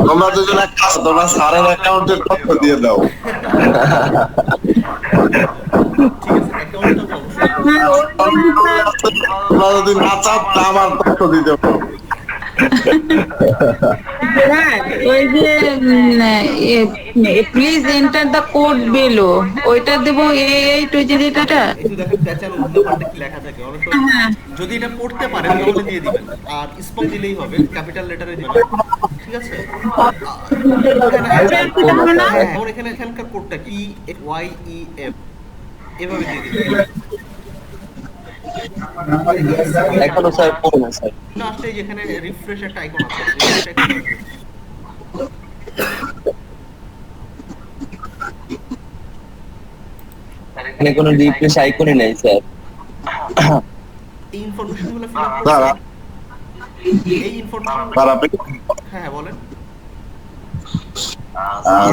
তোমরা দুজন এক কাজ, তোমরা স্যারের অ্যাকাউন্টের তথ্য দিয়ে দাও। ঠিক আছে অ্যাকাউন্টটা তোমরা যদি না চাও তা আমার তথ্য দিতে পারো। স্যার ওই যে please enter the code below ওইটা দেবো এইট ওই যে যেটা এই যে দেখেন প্যাচানো উল্টাপাল্টা কি লেখা থাকে অনেক সময় হ্যাঁ যদি এটা পড়তে পারেন তাহলে দিয়ে দিবেন আর স্পেল দিলেই হবে ক্যাপিটাল লেটারে দিবেন ঠিক আছে হ্যাঁ ওর এখানে এখানকার কোডটা কি YEF এভাবে দিয়ে দিবেন এখনো স্যার পড়ে না স্যার। না আসলে যেখানে রিফ্রেশ একটা আইকন আছে রিফ্রেশ আইকন আসবে এখানে কোনো রিফ্রেশ আইকনই নেই স্যার। এই ইনফরমেশনগুলো ফিল আপ স্যার করতে এই ইনফরমেশন স্যার আপনি হ্যাঁ বলেন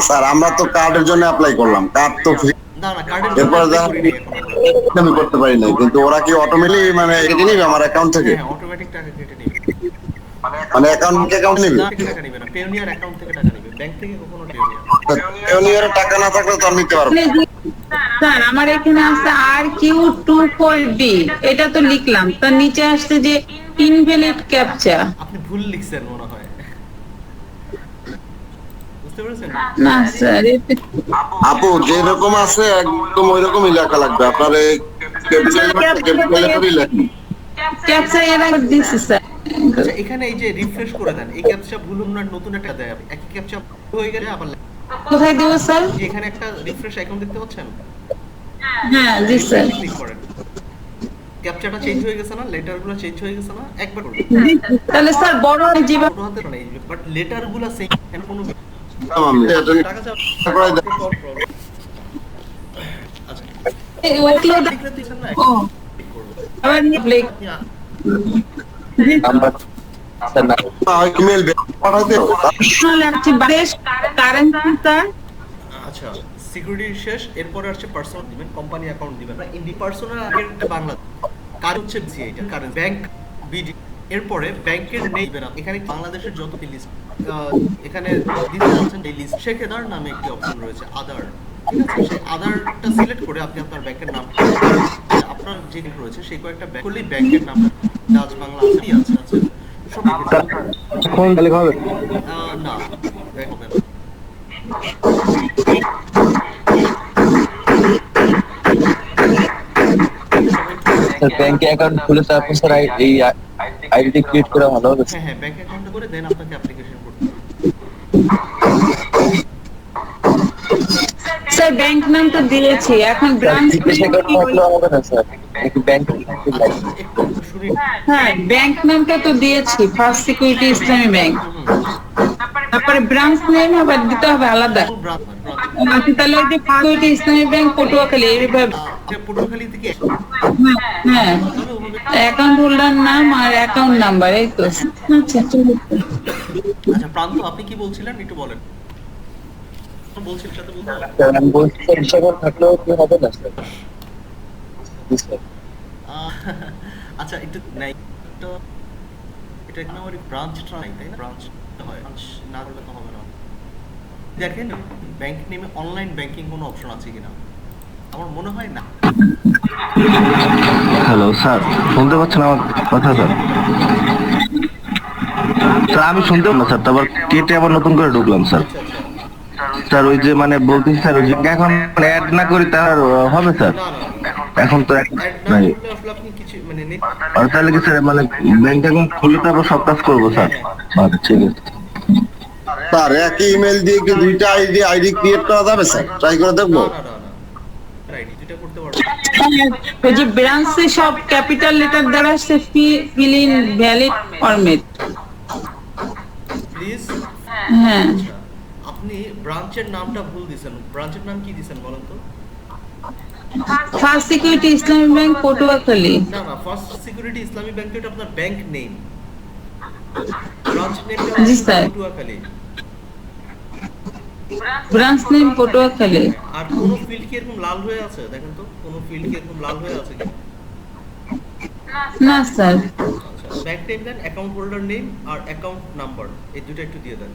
স্যার আমরা তো কার্ডের জন্য অ্যাপ্লাই করলাম, কার্ড তো ফ্রি না না কার্ডের এরপর জন্য যা- করিনি এখন আমরা। আমি করতে পারি না, কিন্তু ওরা কি অটোমেটিক মানে কেটে নিবে আমার অ্যাকাউন্ট থেকে? হ্যাঁ অটোমেটিক টাকা কেটে নেবে মানে অ্যাকাউন্ট নিবে? না থেকে টাকা নেবে না পেওনিয়ার অ্যাকাউন্ট থেকে টাকা নেবে ব্যাংক থেকে কখনো পেওনিয়ার পেওনিয়ারে টাকা না থাকলে তো আমি নিতে পারবো না। স্যার আমার এখানে আছে RQ24D এটা তো লিখলাম তার নিচে আসছে যে ইনভ্যালিড ক্যাপচা আপনি ভুল লিখছেন মনে হয় বুঝতে পেরেছেন না স্যার আপু যেরকম আছে একদম ওইরকমই লেখা লাগবে আপনার এই ক্যাপিটাল লেটারই লেখেন। ক্যাপচা এর আগে দিছি স্যার আচ্ছা এখানে এই যে রিফ্রেশ করে দেন এই ক্যাপচা ভুল আপনার নতুন একটা দেয় একই ক্যাপচা হয়ে গেলে আবার কোথায় দেবো স্যার যে এখানে একটা রিফ্রেশ আইকন দেখতে পাচ্ছেন হ্যাঁ জি স্যার ক্লিক করেন ক্যাপচাটা চেঞ্জ হয়ে গেছে না লেটারগুলো চেঞ্জ হয়ে গেছে না একবার করুন তাহলে স্যার বড় জীবন ছোট হাতে নেই বাট লেটারগুলো সেম এখানে কোনো আমি টাকা চাও তারপরে আচ্ছা ওইগুলো লিখলে দিছেন না ও আবার ব্লেক আমরা স্যার না ইমেল পাঠাতে হবে। লাগছে বেশ কারেন্সি স্যার আচ্ছা সিকিউরিটি শেষ এরপরে আসছে পার্সোনাল দিবেন কোম্পানি অ্যাকাউন্ট দিবেন ইন্ডি পার্সোনাল আগের বাংলা কার হচ্ছে এটা কারেন্ট ব্যাংক বিডি এরপরে ব্যাংকের নেই বেরা এখানে বাংলাদেশের যত লিস্ট এখানে দিতে যাচ্ছেন এই লিস্ট শেখেদার নামে একটি অপশন রয়েছে আদার ঠিক আছে সেই আদারটা সিলেক্ট করে আপনি আপনার ব্যাংকের নাম আপনার যে রয়েছে সেই কয়েকটা ব্যাংক করলেই ব্যাংকের নাম ডাচ বাংলা আছে সব এখন তাহলে হবে না ব্যাংক হবে না স্যার ব্যাংকে অ্যাকাউন্ট খুলে তারপর স্যার এই আইডি ক্রিয়েট করা ভালো হবে হ্যাঁ হ্যাঁ ব্যাংক অ্যাকাউন্ট করে দেন আপনাকে অ্যাপ্লিকেশন করতে হবে স্যার ব্যাংক নাম তো দিয়েছি এখন ব্রাঞ্চ রিফ্রেশ অ্যাকাউন্ট থাকলেও হবে না স্যার একটু ব্যাংক আচ্ছা একটু শুনি হ্যাঁ ব্যাংক নামটা তো দিয়েছি ফার্স্ট সিকিউরিটি ইসলামী ব্যাংক তারপরে ব্রাঞ্চ নেম আবার দিতে হবে আলাদা আচ্ছা তাহলে ওই যে সিকিউরিটি ইসলামী ব্যাংক পটুয়াখালী এইভাবে পটুয়াখালী থেকে হ্যাঁ অ্যাকাউন্ট হোল্ডার নাম আর অ্যাকাউন্ট নাম্বার এই তো আচ্ছা চলো আচ্ছা প্রান্ত আপনি কি বলছিলেন একটু বলেন বলছিলেন সাথে বলতে হবে। স্যার আমি বলছি স্যার রিফ্রেশ অ্যাকাউন্ট থাকলেও কি হবে না স্যার জি স্যার আচ্ছা একটু নাই তো এটা এখানে আমার ব্রাঞ্চটা নাই তাই না ব্রাঞ্চ হয় ব্রাঞ্চ না করলে তো হবে না দেখেন ব্যাংক নেমে অনলাইন ব্যাংকিং কোনো অপশন আছে কিনা আমার মনে হয় না হ্যালো স্যার, শুনতে পাচ্ছেন আমার কথা স্যার? স্যার আমি শুনতে পারলাম স্যার, তারপর কেটে আবার নতুন করে ঢুকলাম স্যার। আচ্ছা আচ্ছা স্যার ওই যে মানে বলতেছি স্যার, ওই যে এখন অ্যাড না করি তার হবে স্যার? না না এখন তো অ্যাড না নাই। করলে আসলে আপনি কিছু মানে নেট আর তাহলে কি স্যার মানে ব্যাংক অ্যাকাউন্ট খুললে তারপর সব কাজ করবো স্যার? আচ্ছা ঠিক আছে। স্যার একই ইমেল দিয়ে কি দুইটা আইডি ক্রিয়েট করা যাবে স্যার? ট্রাই করে দেখবো। না না না না আইডি যেটা করতে পারবো ওই যে ব্রাঞ্চে সব ক্যাপিটাল লেটার দ্বারা আসছে fill in valid format please হ্যাঁ আচ্ছা আপনি ব্রাঞ্চের নামটা ভুল দিছেন ব্রাঞ্চের নাম কি দিছেন বলেন তো ফার্স্ট সিকিউরিটি ইসলামী ব্যাংক পটুয়াখালী না না ফার্স্ট সিকিউরিটি ইসলামী ব্যাংক এটা আপনার ব্যাংক নেম ব্রাঞ্চ নেমটা জি, sir. Patuakhali branch name Patuakhali আর কোন ফিল্ড কি এরকম লাল হয়ে আছে দেখেন তো কোন ফিল্ড কি এরকম লাল হয়ে আছে কি না স্যার আচ্ছা ব্যাংক নেম দেন অ্যাকাউন্ট হোল্ডার নেম আর অ্যাকাউন্ট নাম্বার এই দুটো একটু দিয়ে দেন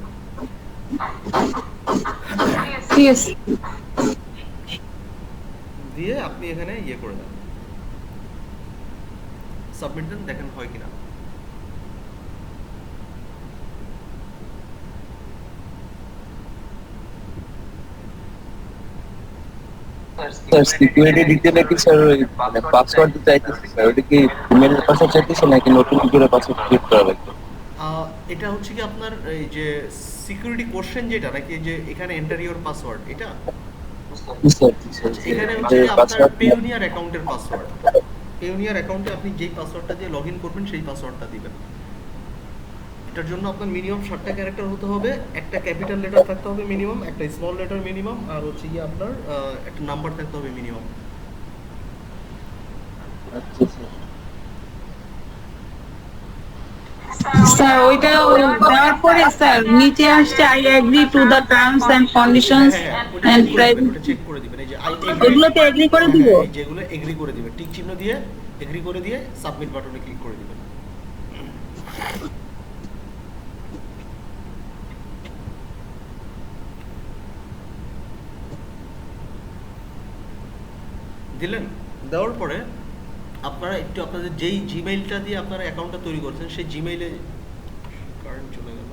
ঠিক আছে দিয়ে আপনি এখানে ইয়ে করে দেন সাবমিট দেন দেখেন হয় কিনা স্যার সিকিউরিটি ডিটেইলে কি স্যার মানে পাসওয়ার্ড দিতে চাইতেছে স্যার, ওটা কি ইমেলের পাসওয়ার্ড চাইতেছে নাকি নতুন করে পাসওয়ার্ড ক্রিয়েট করা লাগবে? এটা হচ্ছে কি আপনার এই যে সিকিউরিটি কোশ্চেন যেটা নাকি যে এখানে এন্টার ইওর পাসওয়ার্ড এটা জি স্যার, জি স্যার। এখানে হচ্ছে কি আপনার পেওনিয়ার অ্যাকাউন্টের পাসওয়ার্ড। পেওনিয়ার অ্যাকাউন্টে আপনি যেই পাসওয়ার্ডটা দিয়ে লগইন করবেন সেই পাসওয়ার্ডটা দিবেন। এটার জন্য আপনার মিনিমাম 7টা ক্যারেক্টার হতে হবে, একটা ক্যাপিটাল লেটার থাকতে হবে মিনিমাম, একটা স্মল লেটার মিনিমাম, আর হচ্ছে কি আপনার একটা নাম্বার থাকতে হবে মিনিমাম। আচ্ছা স্যার। স্যার ওইটা দেওয়ার পরে স্যার নিচে আসছে I agree to the terms and conditions and price, ওটা চেক করে দিবেন। এই যে আই এগুলোতে এগ্রি করে দিব। এই যেগুলো এগ্রি করে দিবেন, টিক চিহ্ন দিয়ে এগ্রি করে দিয়ে সাবমিট বাটনে ক্লিক করে দিবেন। দিলেন, দেওয়ার পরে আপনারা একটু আপনাদের যেই জিমেইলটা দিয়ে আপনারা অ্যাকাউন্টটা তৈরি করছেন সেই জিমেইলে কারেন্ট চলে গেল।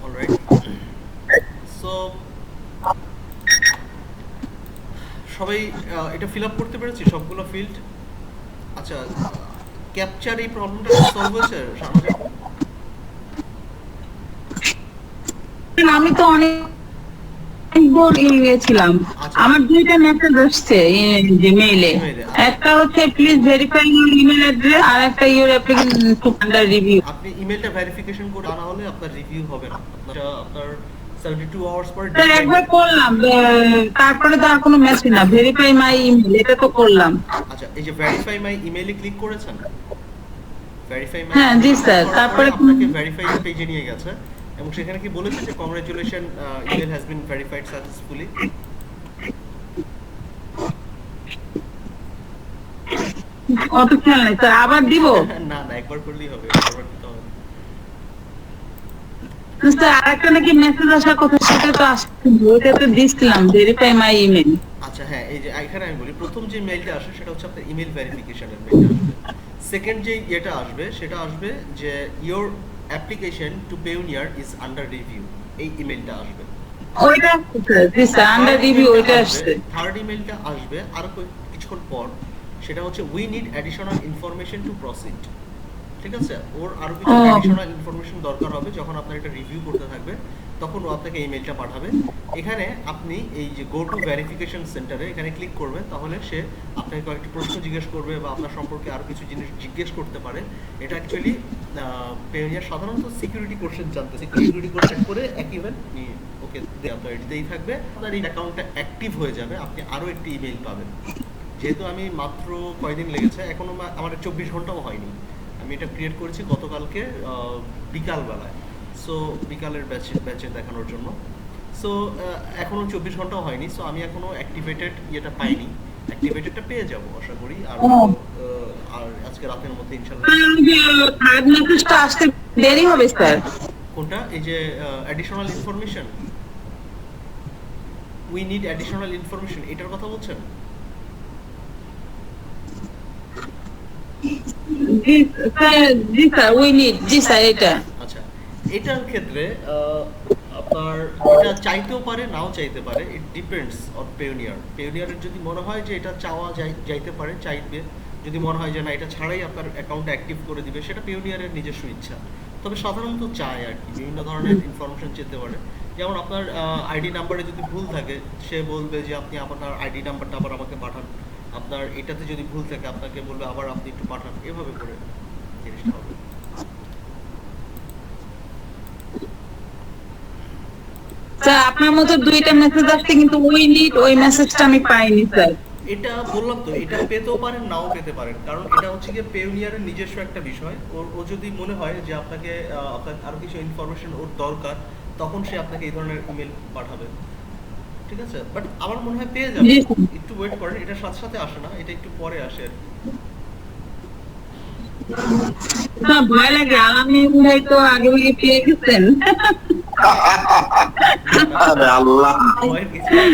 অলরাইট, সো সবাই এটা ফিল আপ করতে পেরেছি সবগুলো ফিল্ড? আচ্ছা, ক্যাপচার এই প্রবলেমটা সলভ হয়েছে? আমি তো অনেকবার গিয়েছিলাম, আমার দুইটা মেসেজ আসছে জিমেইলে, একটা হচ্ছে please verify your email address আর একটা your application to under review. আপনি ইমেলটা ভেরিফিকেশন করে না হলে আপনার রিভিউ হবে না, আপনার 72 আওয়ার্স পরে স্যার একবার করলাম, তারপরে তো আর কোনো মেসেজ না, ভেরিফাই মাই ইমেল এটা তো করলাম। আচ্ছা, এই যে ভেরিফাই মাই ইমেইলে ক্লিক করেছেন? ভেরিফাই মাই, হ্যাঁ জি স্যার, তারপরে আপনাকে ভেরিফাই পেজে নিয়ে গেছে এবং সেখানে কি বলেছে যে congratulation, email has been verified successfully. অত খেয়াল নাই স্যার, আবার দিব? না না, একবার করলেই হবে, আবার দিতে হবে। স্যার আরেকটা নাকি মেসেজ আসার কথা, সেটা তো আসছে, ওটা তো দিছিলাম ভেরিফাই মাই ইমেল। আচ্ছা হ্যাঁ, এই যে এখানে আমি বলি প্রথম যে মেইলটা আসে সেটা হচ্ছে আপনার ইমেল ভেরিফিকেশনের মেইলটা আসবে। সেকেন্ড যে এটা আসবে সেটা আসবে যে your application to Payoneer is under review, এই ইমেলটা আসবে। ওইটা জি স্যার আন্ডার রিভিউ ওইটা আসছে। থার্ড ইমেলটা আসবে আর কিছুক্ষণ পর, সেটা হচ্ছে we need additional information to proceed. ঠিক আছে, ওর আরো কিছু অ্যাডিশনাল ইনফরমেশন দরকার হবে, যখন আপনার এটা রিভিউ করতে থাকবে তখন ও আপনাকে ইমেলটা পাঠাবে। এখানে আপনি এই যে গো টু ভেরিফিকেশন সেন্টারে এখানে ক্লিক করবেন, তাহলে সে আপনাকে কয়েকটি প্রশ্ন জিজ্ঞেস করবে বা আপনার সম্পর্কে আরো কিছু জিনিস জিজ্ঞেস করতে পারে। এটা অ্যাকচুয়ালি পেওনিয়ার সাধারণত সিকিউরিটি কোশ্চেন জানতে, সিকিউরিটি কোশ্চেন করে এক ইভেন্ট ওকে আপনার এটাতেই থাকবে, আপনার এই অ্যাকাউন্টটা অ্যাক্টিভ হয়ে যাবে, আপনি আরো একটি ইমেল পাবেন। যেহেতু আমি মাত্র কয়দিন লেগেছে, এখনো আমার 24 ঘন্টাও হয়নি, আমি এটা ক্রিয়েট করেছি গতকালকে বিকালবেলায়, সো বিকালের ব্যাচে দেখানোর জন্য। সো এখনো 24 ঘন্টাও হয়নি, সো আমি এখনো অ্যাক্টিভেটেড ইয়েটা পাইনি, অ্যাক্টিভেটেডটা পেয়ে যাব আশা করি, আর আজকে রাতের মধ্যে ইনশাআল্লাহ। থার্ড মেসেজটা আসতে দেরি হবে স্যার? কোনটা? এই যে additional information, we need additional information, এটার কথা বলছেন? জি স্যার উই নিড, জি স্যার এটা। আচ্ছা, এটার ক্ষেত্রে আপনার এটা চাইতেও পারে নাও চাইতে পারে, ইট ডিপেন্ডস অন পেওনিয়ার। পেওনিয়ারের যদি মনে হয় যে এটা চাওয়া যাইতে পারে, চাইবে, যদি মনে হয় যে না এটা ছাড়াই আপনার অ্যাকাউন্ট অ্যাক্টিভ করে দিবে, সেটা পেওনিয়ারের নিজস্ব ইচ্ছা। তবে সাধারণত চায় আর কি, বিভিন্ন ধরনের ইনফরমেশন চেতে পারে। যেমন আপনার আইডি নাম্বারে যদি ভুল থাকে, সে বলবে যে আপনি আপনার আইডি নাম্বারটা আবার আমাকে পাঠান, আপনার এটাতে যদি ভুল থাকে আপনাকে বলবে আবার আপনি একটু পাঠান, এভাবে করে জিনিসটা হবে। স্যার আপনার মতো দুইটা মেসেজ আসছে, কিন্তু উই নিড ওই মেসেজটা আমি পাইনি স্যার। এটা বললাম তো, এটা পেতেও পারেন নাও পেতে পারেন, কারণ এটা হচ্ছে গিয়ে পেওনিয়ারের নিজস্ব একটা বিষয়। ও যদি মনে হয় যে আপনাকে আপনার আরো কিছু ইনফরমেশন ওর দরকার, তখন সে আপনাকে এই ধরনের ইমেল পাঠাবে। ঠিক আছে, বাট আমার মনে হয় পেয়ে যাবে, একটু ওয়েট করেন, এটা সাথে সাথে আসে না, এটা একটু পরে আসে আর কি। না ভয় লাগে, আমি হয়তো আগে আগে পেয়ে গেছেন। আরে আল্লাহ, ভয়ের কিছু নেই।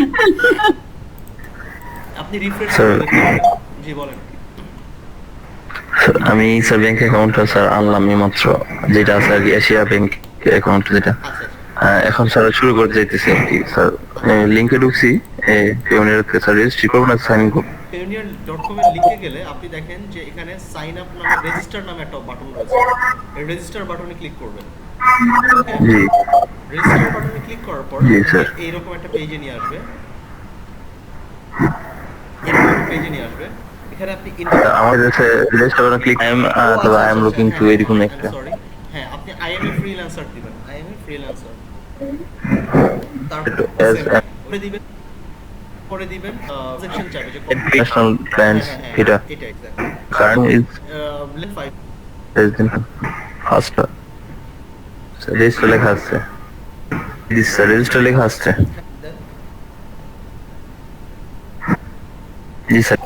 আপনি রিফ্রেশ করে দেখতে পারেন। জি বলেন। আমি স্যার ব্যাংক অ্যাকাউন্টটা স্যার আনলাম এই মাত্র, যেটা আছে আর কি এশিয়া ব্যাংক অ্যাকাউন্ট যেটা। আচ্ছা এখন স্যার শুরু করতে যাইতেছি আর কি স্যার। লিংকে ঢুকছি, পেওনিয়ার স্যার রেজিস্ট্রি করবো না সাইন করবো? payoneer.com এর লিংকে গেলে আপনি দেখেন যে এখানে সাইন আপ নামে রেজিস্টার নামে একটা বাটন রয়েছে, এই রেজিস্টার বাটনে ক্লিক করবেন। জি রেজিস্টার বাটনে ক্লিক করার পর জি স্যার। এইরকম একটা পেজে নিয়ে আসবে, এরকম একটা পেজে নিয়ে আসবে। এখানে আপনি আমাদের কাছে register button click I am looking to এরকম একটা। সরি, হ্যাঁ আপনি আই এম এ ফ্রিল্যান্সার দিবেন, আই এম এ ফ্রিল্যান্সার, তারপর করে দিবেন, করে দিবেন সেকশন চাইবে যে ন্যাশনাল ব্র্যান্ডস এটা এটা exactly current is late 5 president first register লেখা আছে, দিস রেজিস্টার লেখা আছে। জি স্যার।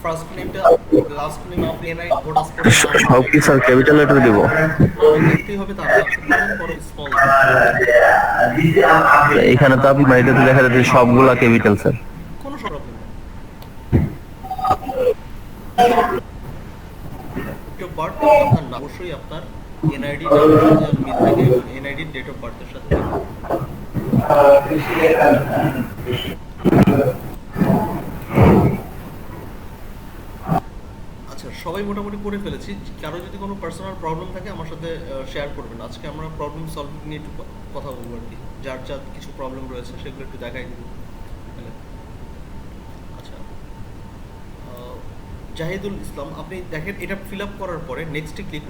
ফার্স্ট নেমটা লাস্ট নেম আপনি এনআই ভোট পাসপোর্ট সব কি স্যার ক্যাপিটাল লেটার দেব? দেখতেই হবে, তারপর আপনি দিবেন পরে স্মল, এখানে তো আপনি এটাতে লেখা যাচ্ছে সবগুলা ক্যাপিটাল স্যার। কোনো প্রবলেম নেই। ডেট অফ বার্থ আপনার নাম অবশ্যই আপনার এনআইডি নাম্বার সাথে মিল থাকে, এনআইডি ডেট অফ বার্থের সাথে। আচ্ছা সবাই মোটামুটি করে ফেলেছি, কারো যদি কোনো পার্সোনাল প্রবলেম থাকে আমার সাথে শেয়ার করবেন। আজকে আমরা প্রবলেম সলভিং নিয়ে একটু কথা বলবো আর কি, যার যার কিছু প্রবলেম রয়েছে সেগুলো একটু দেখাই দিব। আচ্ছা জাহিদুল ইসলাম, আপনি দেখেন এটা ফিল আপ করার পরে নেক্সটে ক্লিক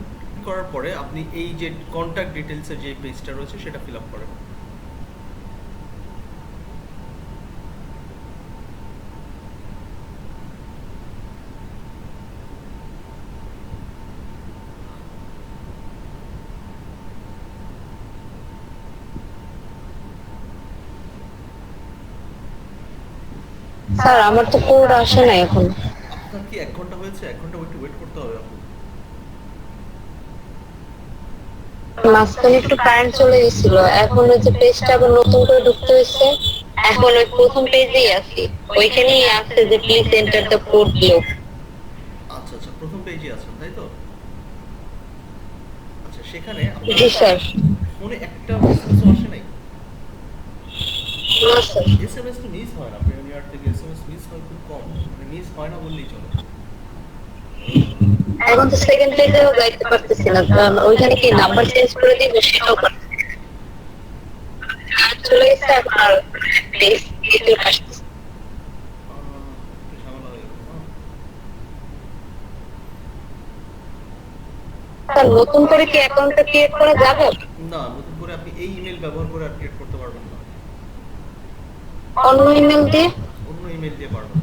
করার পরে আপনি এই যে কন্ট্যাক্ট ডিটেলসের যে পেজটা রয়েছে সেটা ফিল আপ করেন। স্যার আমার তো কোড আসে না এখন। আপনার কি 1 ঘন্টা হয়েছে? 1 ঘন্টা ওয়েট করতে হবে আপনি। মাঝখানে একটু কারেন্ট চলে গেছিল, এখন ওই যে পেজটা আবার নতুন করে ঢুকতে হয়েছে। এখন ওই প্রথম পেজেই আছি, ওইখানেই আছে যে please enter the code below. আচ্ছা আচ্ছা, প্রথম পেজে আছেন তাই তো? আচ্ছা সেখানে জি স্যার। ফোনে একটা মেসেজও আসে নাই? না স্যার। এসএমএস তো মিস হয় না, পেওনিয়ার থেকে এসএমএস মিস হয় খুব কম, মানে মিস হয় না বললেই চলে। এখন তো সেকেন্ড পেজেও যাইতে পারতেছি না, কারণ ওইখানে কি নাম্বার চেঞ্জ করে দিবে সেটাও পারতেছি না। চলে গেছে এখন আর পেজ দ্বিতীয় আসতেছে। একটু ঝামেলা হয়ে গেল না? স্যার নতুন করে কি অ্যাকাউন্টটা ক্রিয়েট করা যাবে? না, নতুন করে আপনি এই ইমেল ব্যবহার করে আর ক্রিয়েট করতে পারবেন না, অন্য ইমেল দিয়ে? অন্য ইমেল দিয়ে পারবেন।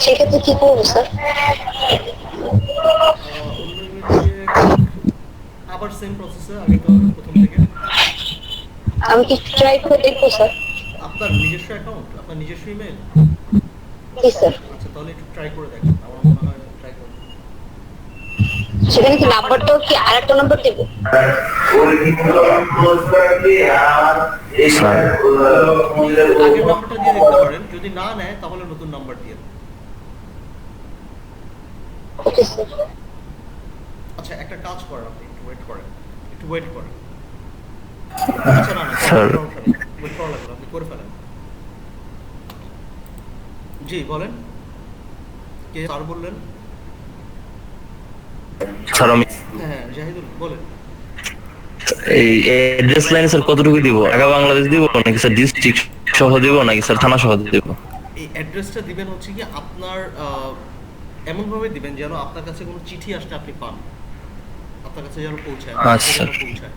সেক্ষেত্রে কি করবো স্যার? অন্য ইমেল দিয়ে আবার সেম প্রসেসে আগে তো প্রথম থেকে। আমি কি ট্রাই করে দেখবো স্যার? আপনার নিজস্ব অ্যাকাউন্ট, আপনার নিজস্ব ইমেল? জি স্যার। আচ্ছা তাহলে একটু ট্রাই করে দেখেন, আমার মনে হয় ট্রাই করুন। সেখানে কি নাম্বারটাও কি আরেকটা নাম্বার দেবো? স্যার আগের নাম্বারটা দিয়ে দেখতে পারেন, যদি না নেয় তাহলে নতুন নাম্বার দিয়ে দেন। Okay sir. আচ্ছা একটা কাজ করেন, আপনি একটু ওয়েট করেন, একটু ওয়েট করেন। আচ্ছা না না স্যার। ওয়েট করা লাগবে না, আপনি করে ফেলেন। জি বলেন, কে স্যার বললেন? স্যার আমি হ্যাঁ জাহিদুল বলেন। এই অ্যাড্রেস লাইনে স্যার কতটুকু দিব? ঢাকা বাংলাদেশ দিব নাকি স্যার ডিস্ট্রিক্ট সহ দিব নাকি স্যার থানা সহ দিব? এই অ্যাড্রেসটা দিবেন হচ্ছে কি আপনার এমনভাবে দিবেন যেন আপনার কাছে কোনো চিঠি আসলে আপনি পান, আপনার কাছে যেন পৌঁছায়, আচ্ছা। যেন পৌঁছায়।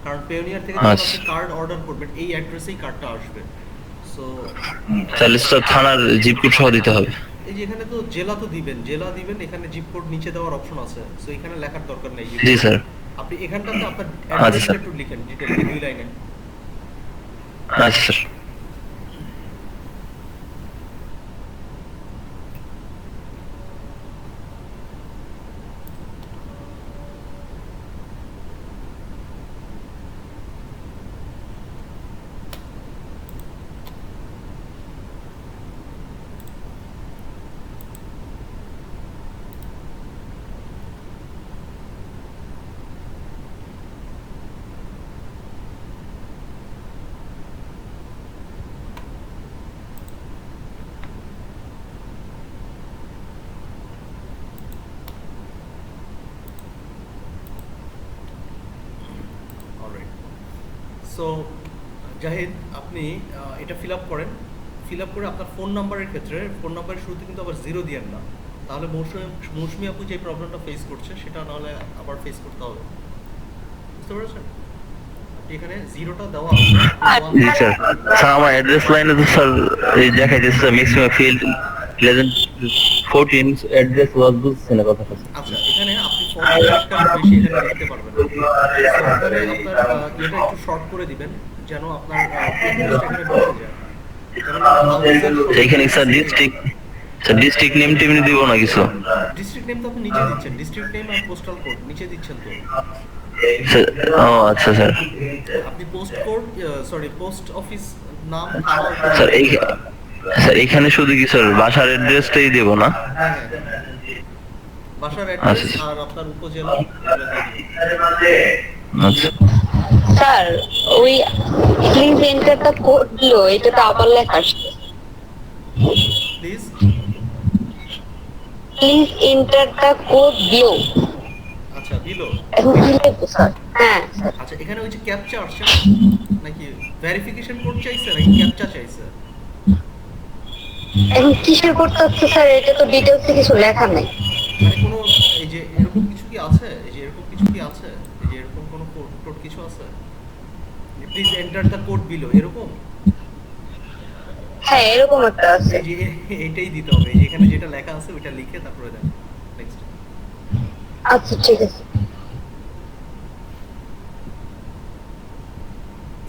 কারণ পেওনিয়ার থেকে যখন আপনি কার্ড অর্ডার করবেন এই অ্যাড্রেসেই কার্ডটা আসবে। সো তাহলে স্যার থানার জিপ কোড সহ দিতে হবে? এই যে এখানে তো জেলা তো দিবেন, জেলা দিবেন, এখানে জিপ কোড নিচে দেওয়ার অপশন আছে, সো এখানে লেখার দরকার নেই। জি স্যার। আপনি এখানটাতে আপনার আচ্ছা, অ্যাড্রেসটা স্যার। একটু লিখেন ডিটেইল 2 লাইনে। আচ্ছা স্যার। সো জাহিদ, আপনি এটা ফিল আপ করেন। ফিল আপ করে আপনার ফোন নাম্বারের ক্ষেত্রে ফোন নাম্বারের শুরুতে কিন্তু আবার 0 দিয়েন না, তাহলে মৌসুমী আপু যে প্রবলেমটা ফেস করছে সেটা নাহলে আবার ফেস করতে হবে। বুঝতে পেরেছেন? আপনি এখানে 0টা দেওয়া আছে। জি স্যার। স্যার আমার অ্যাড্রেস লাইনে তো স্যার এই দেখাইতেছে স্যার ম্যাক্সিমাম ফিল্ড 1114 অ্যাড্রেস ওয়াজ বুঝছেন না কথাটা। আচ্ছা, এখানে আপনি ফন্টটা বেশি এখানে লিখতে পারবেন না। সো এখানে আপনার এটা একটু শর্ট করে দিবেন যেন আপনার অ্যাড্রেসটা এখানে বসে যায়। এখানে স্যার ডিস্ট্রিক্ট নেম টেমনি দিব না কিছু? ডিস্ট্রিক্ট নেম তো আপনি নিচে দিচ্ছেন, ডিস্ট্রিক্ট নেম আর পোস্টাল কোড নিচে দিচ্ছেন তো। ও আচ্ছা স্যার। আপনি পোস্ট কোড পোস্ট অফিস নাম স্যার এখানে শুধু কি স্যার বাসার অ্যাড্রেসটাই দেব না? হ্যাঁ, বাসার অ্যাড্রেস আর আপনার উপজেলা আচ্ছা স্যার ওই please enter the code below, এটা তো আবার লেখা আসছে। Please enter the code below. আচ্ছা, বিলো। এখন কি লিখবো স্যার? হ্যাঁ স্যার। আচ্ছা, এখানে ওই যে ক্যাপচা আসছে নাকি ভেরিফিকেশন কোড চাইছে নাকি ক্যাপচা চাইছে? এখন কিসের করতে হচ্ছে স্যার? এটা তো ডিটেইলসে কিছু লেখা নেই। মানে কোনো এই যে এরকম কিছু কি আছে? এই যে এরকম কিছু কি আছে? এই যে এরকম কোনো কোড কিছু আছে? Please enter the code below এরকম? হ্যাঁ এরকম একটা আছে। এই যে এইটাই দিতে হবে। এই যে এখানে যেটা লেখা আছে ওটা লিখে তারপরে দেন। নেক্সট। আচ্ছা ঠিক আছে।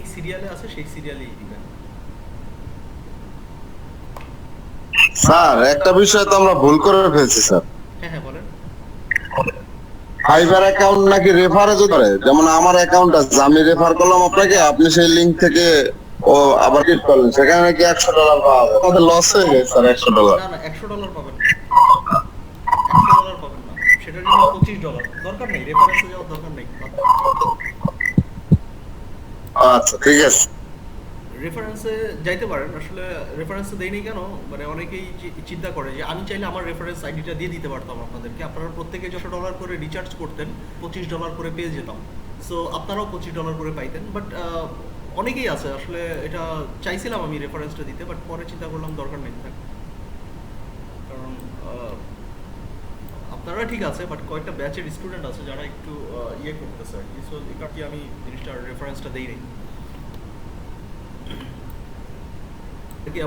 এই সিরিয়ালে আছে সেই সিরিয়ালেই দিবেন। স্যার একটা বিষয় তো আমরা ভুল করে ফেলছি স্যার। হ্যাঁ বলেন। ফাইবার অ্যাকাউন্ট নাকি রেফারে যদি করে, যেমন আমার অ্যাকাউন্ট আছে, আমি রেফার করলাম আপনাকে, আপনি সেই লিংক থেকে ও আবার ক্লিক করলেন, সেখানে নাকি $100 পাওয়া যাবে। আমাদের লস হয়ে গেছে স্যার $100। না $100 পাবেন না, $100 পাবেন না, সেটার জন্য $25 দরকার নেই, রেফারেন্সে যাওয়ার দরকার নেই। আচ্ছা ঠিক আছে। রেফারেন্সে যাইতে পারেন, আসলে রেফারেন্সে দেই নাই কেন, মানে অনেকেই চিন্তা করে যে আমি চাইলে আমার রেফারেন্স আইডিটা দিয়ে দিতে পারতাম আপনাদেরকে, আপনারা প্রত্যেকে $100 করে রিচার্জ করতেন, $25 করে পেয়ে যেতাম, সো আপনারাও $25 করে পাইতেন। বাট অনেকেই আছে আসলে এটা চাইছিলাম আমি রেফারেন্সটা দিতে, বাট পরে চিন্তা করলাম দরকার নেই, কারণ আপনারা ঠিক আছে, বাট কয়েকটা ব্যাচের স্টুডেন্ট আছে যারা একটু ইয়ে করতেছে আর কি, সো এই কারণে আমি জিনিসটার রেফারেন্সটা দেই নাই।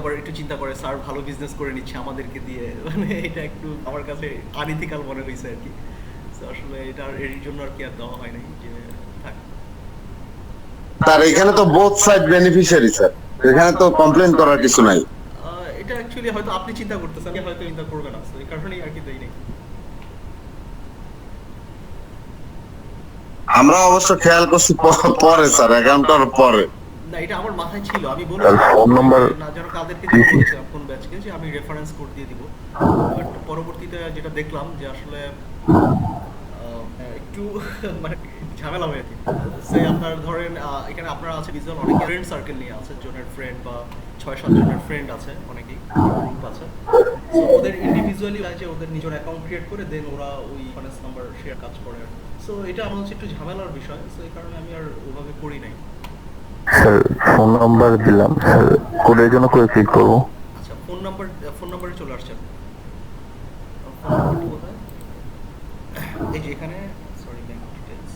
আবার একটু চিন্তা করে স্যার ভালো বিজনেস করে নিচ্ছে আমাদেরকে দিয়ে, মানে এটা একটু আমার কাছে আনইথিক্যাল মনে হয়েছে আর কি, সো আসলে এটা এর জন্য আর কি আর দেওয়া হয় নাই যে থাক। স্যার এখানে তো বোথ সাইড বেনিফিশিয়ারি স্যার, এখানে তো কমপ্লেইন করার কিছু নাই। এটা অ্যাকচুয়ালি হয়তো আপনি চিন্তা করতেছেন, আমি হয়তো চিন্তা করবে না, সো এই কারণেই আর কি দেই নাই। আমরা অবশ্য খেয়াল করছি পরে স্যার, অ্যাকাউন্টটার পরে। না এটা আমার মাথায় ছিল, আমি বলেছিলাম ফোন নাম্বার না যেন কাদেরকে দিয়ে বলেছিলাম কোন ব্যাচকে যে আমি রেফারেন্স কোড দিয়ে দিব, বাট পরবর্তীতে যেটা দেখলাম যে আসলে একটু মানে ঝামেলা হয়ে থাকে। সে আপনার ধরেন এখানে আপনারা আছে ভিজুয়াল অনেক ফ্রেন্ড সার্কেল নিয়ে আছে, জনের ফ্রেন্ড বা 6-7 জনের ফ্রেন্ড আছে, অনেকেই গ্রুপ আছে, সো ওদের ইন্ডিভিজুয়ালি আছে, ওদের নিজের অ্যাকাউন্ট ক্রিয়েট করে দেন ওরা ওই রেফারেন্স নাম্বার শেয়ার কাজ করে, সো এটা আমার হচ্ছে একটু ঝামেলার বিষয়, সো এই কারণে আমি আর ওভাবে করি নাই। স্যার ফোন নাম্বার দিলাম, স্যার কোডের জন্য করে ক্লিক করব। আচ্ছা ফোন নাম্বারে চলে আসছেন, ফোন নাম্বারটি কোথায়? এই যে এখানে sorry bank details,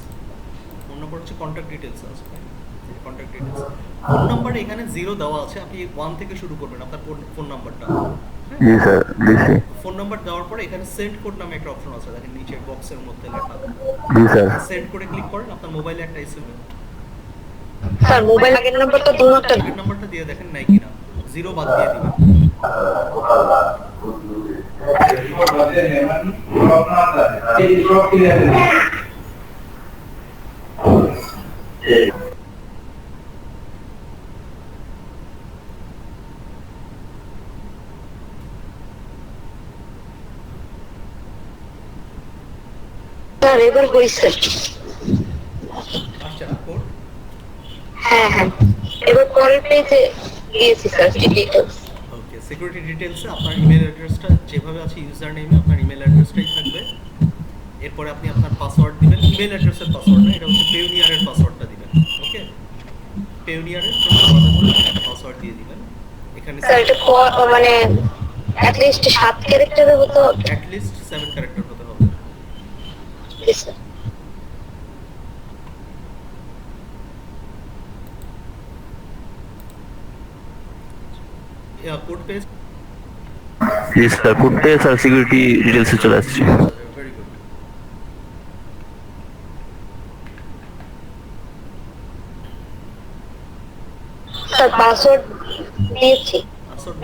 phone number হচ্ছে কন্টাক্ট ডিটেইলস আছে, কন্টাক্ট ডিটেইলস ফোন নাম্বার এখানে 0 দেওয়া আছে, আপনি 1 থেকে শুরু করবেন আপনার ফোন নাম্বারটা। জি স্যার দিছি। ফোন নাম্বার দেওয়ার পরে এখানে সেন্ড কোড নামে একটা অপশন আছে, দেখেন নিচে বক্সের মধ্যে লেখা। জি স্যার। সেন্ড কোডে ক্লিক করেন, আপনার মোবাইলে একটা এসএমএস, স্যার মোবাইল আগের নাম্বারটা দুটোটা আগের নাম্বারটা দিয়ে দেখেন নাই কিনা, 0 বাদ দিয়ে দিবেন। স্যার এবার হইছে। আচ্ছা কোড হ্যাঁ হ্যাঁ এবার পরের পেজে দিয়েছি স্যার ডিটেইলস। ওকে, সিকিউরিটি ডিটেইলসে আপনার ইমেল অ্যাড্রেসটা যেভাবে আছে ইউজার নেমে আপনার ইমেল অ্যাড্রেসটাই থাকবে, এরপরে আপনি আপনার পাসওয়ার্ড দিবেন, ইমেল অ্যাড্রেসের পাসওয়ার্ড না, এটা হচ্ছে পেওনিয়ারের পাসওয়ার্ডটা দিবেন। ওকে, পেওনিয়ারের ছোট্ট কথা করে পাসওয়ার্ড দিয়ে দিবেন। এখানে স্যার এটা মানে অ্যাটলিস্ট 7 ক্যারেক্টারের হতে হবে। অ্যাটলিস্ট 7 ক্যারেক্টার হতে হবে। জি স্যার। কোড পেজ জি স্যার, করতে স্যার সিকিউরিটি ডিটেলসে চলে আসছে। Very good. স্যার পাসওয়ার্ড দিয়েছি,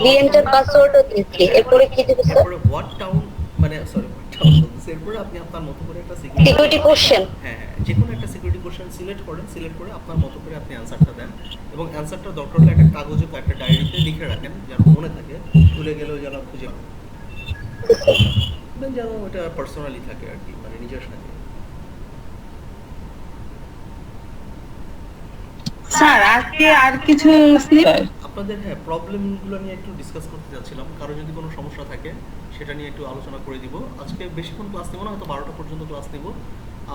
রিএন্টার পাসওয়ার্ডও দিয়েছি, এরপরে কি দেব স্যার? এরপরে হোয়াট টাউন মানে সরি হোয়াট টাউন বলতেছি, এরপরে আপনি আপনার মতো করে একটা সিকিউরিটি কোশ্চেন। হ্যাঁ হ্যাঁ, যে কোনো একটা সিকিউরিটি কোশ্চেন সিলেক্ট করেন, সিলেক্ট করে আপনার মতো করে আপনি অ্যানসারটা দেন এবং অ্যানসারটা দরকার হলে একটা কাগজে বা একটা ডায়েরিতে লিখে রাখেন যেন মনে থাকে, ভুলে গেলেও যেন খুঁজে পান, যেন ওটা পার্সোনালি থাকে আর কি, মানে নিজের সাথে। স্যার আজকে আর কিছু আপনাদের হ্যাঁ প্রবলেমগুলো নিয়ে একটু ডিসকাস করতে যাচ্ছিলাম, কারো যদি কোনো সমস্যা থাকে সেটা নিয়ে একটু আলোচনা করে দিব। আজকে বেশিক্ষণ ক্লাস নেব না, হয়তো 12টা পর্যন্ত ক্লাস নেব।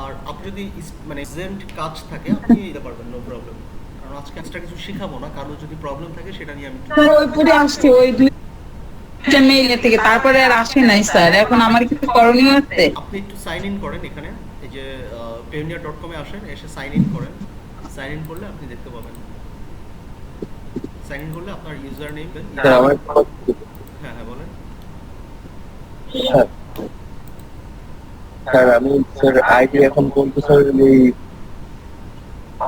আর আপনি যদি মানে এক্সাম্ট কাজ থাকে আপনি দিতে পারবেন, নো প্রবলেম। কারণ আজকে এক্সট্রা কিছু শেখাবো না, কারো যদি প্রবলেম থাকে সেটা নিয়ে আমি স্যার ওই পরে আসছে ওই দুইটা মেইল থেকে, তারপরে আর আসে নাই স্যার। এখন আমার কিছু করণীয় আছে। আপনি একটু সাইন ইন করেন এখানে, এই যে payoneer.com এ আসেন, এসে সাইন ইন করেন। সাইন ইন করলে আপনি দেখতে পাবেন, সাইন ইন করলে আপনার ইউজার নেম দেন। স্যার আমার হ্যাঁ হ্যাঁ বলেন। স্যার আমি স্যার আইডি এখন বলতে স্যার এই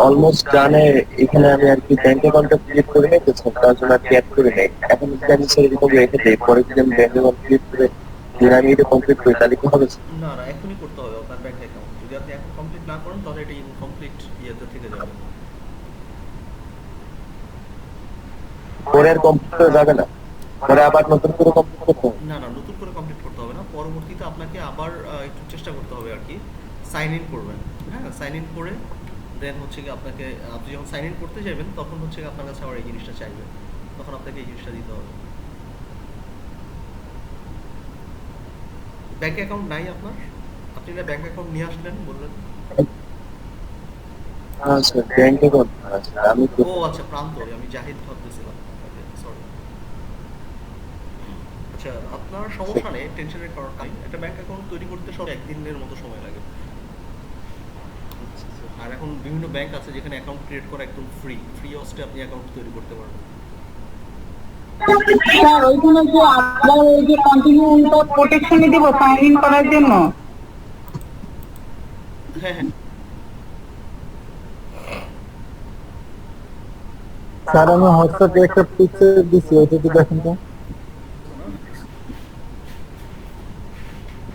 অলমোস্ট জানে এখানে আমি আর কি ব্যাংক অ্যাকাউন্টটা ক্রিয়েট করে রেখেছি, তার জন্য আর কি অ্যাড করে নেই। এখন যদি আমি স্যার এরকম রেখে দিই, পরে যদি আমি ব্যাংক অ্যাকাউন্ট ক্রিয়েট করে দিন আমি এটা কমপ্লিট করি, তাহলে কি হবে? না না, এখনই করতে হবে আপনার ব্যাংক অ্যাকাউন্ট। যদি আপনি এখন কমপ্লিট না করেন তাহলে এটা ইনকমপ্লিট ইয়েতে থেকে যাবে। পরে আর কমপ্লিট করা যাবে না, পরে আবার নতুন করে কমপ্লিট করতে হবে? না না, নতুন করে কমপ্লিট করতে হবে না, পরবর্তীতে আপনাকে আবার একটু চেষ্টা করতে হবে আর কি। সাইন ইন করবেন, হ্যাঁ সাইন ইন করে দেন হচ্ছে কি আপনাকে, আপনি যখন সাইন ইন করতে যাবেন তখন হচ্ছে কি আপনার কাছে আবার এই জিনিসটা চাইবে, তখন আপনাকে এই জিনিসটা দিতে হবে। ব্যাংক অ্যাকাউন্ট নাই আপনার? আপনি না ব্যাংক অ্যাকাউন্ট নিয়ে আসলেন বললেন? হ্যাঁ স্যার ব্যাংক অ্যাকাউন্ট আমি তো ও আচ্ছা, প্রান্ত, আমি জাহিদ ভাবতেছিলাম। সরি। আচ্ছা আপনার সমস্যা নেই, টেনশনের কারণ নাই। একটা ব্যাংক অ্যাকাউন্ট তৈরি করতে সব একদিনের মতো সময় লাগে। আর এখন বিভিন্ন ব্যাংক আছে যেখানে অ্যাকাউন্ট ক্রিয়েট করা একদম ফ্রি কস্টে আপনি অ্যাকাউন্ট তৈরি করতে পারবেন। স্যার ওইখানে যে আবার ওই যে কন্টিনিউ প্রোটেকশনে দিব সাইন ইন করার জন্য। হ্যাঁ হ্যাঁ, স্যার আমি হোয়াটসঅ্যাপে একটা পিকচার দিছি, ওইটা একটু দেখেন তো।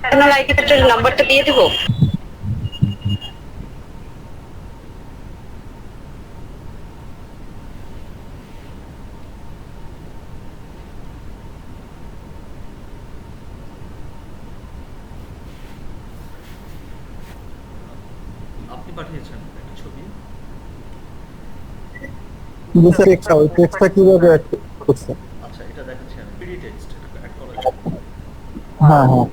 আপনার আইডি কার্ডের নাম্বারটা দিয়ে দিব। আপনি পাঠিয়েছেন একটা ছবি। কিন্তু স্যার ওই টেক্সটটা কিভাবে অ্যাড করছে? আচ্ছা এটা দেখাচ্ছি আমি, পিডি টেক্সট এটা অ্যাড করা যায়। হ্যাঁ হ্যাঁ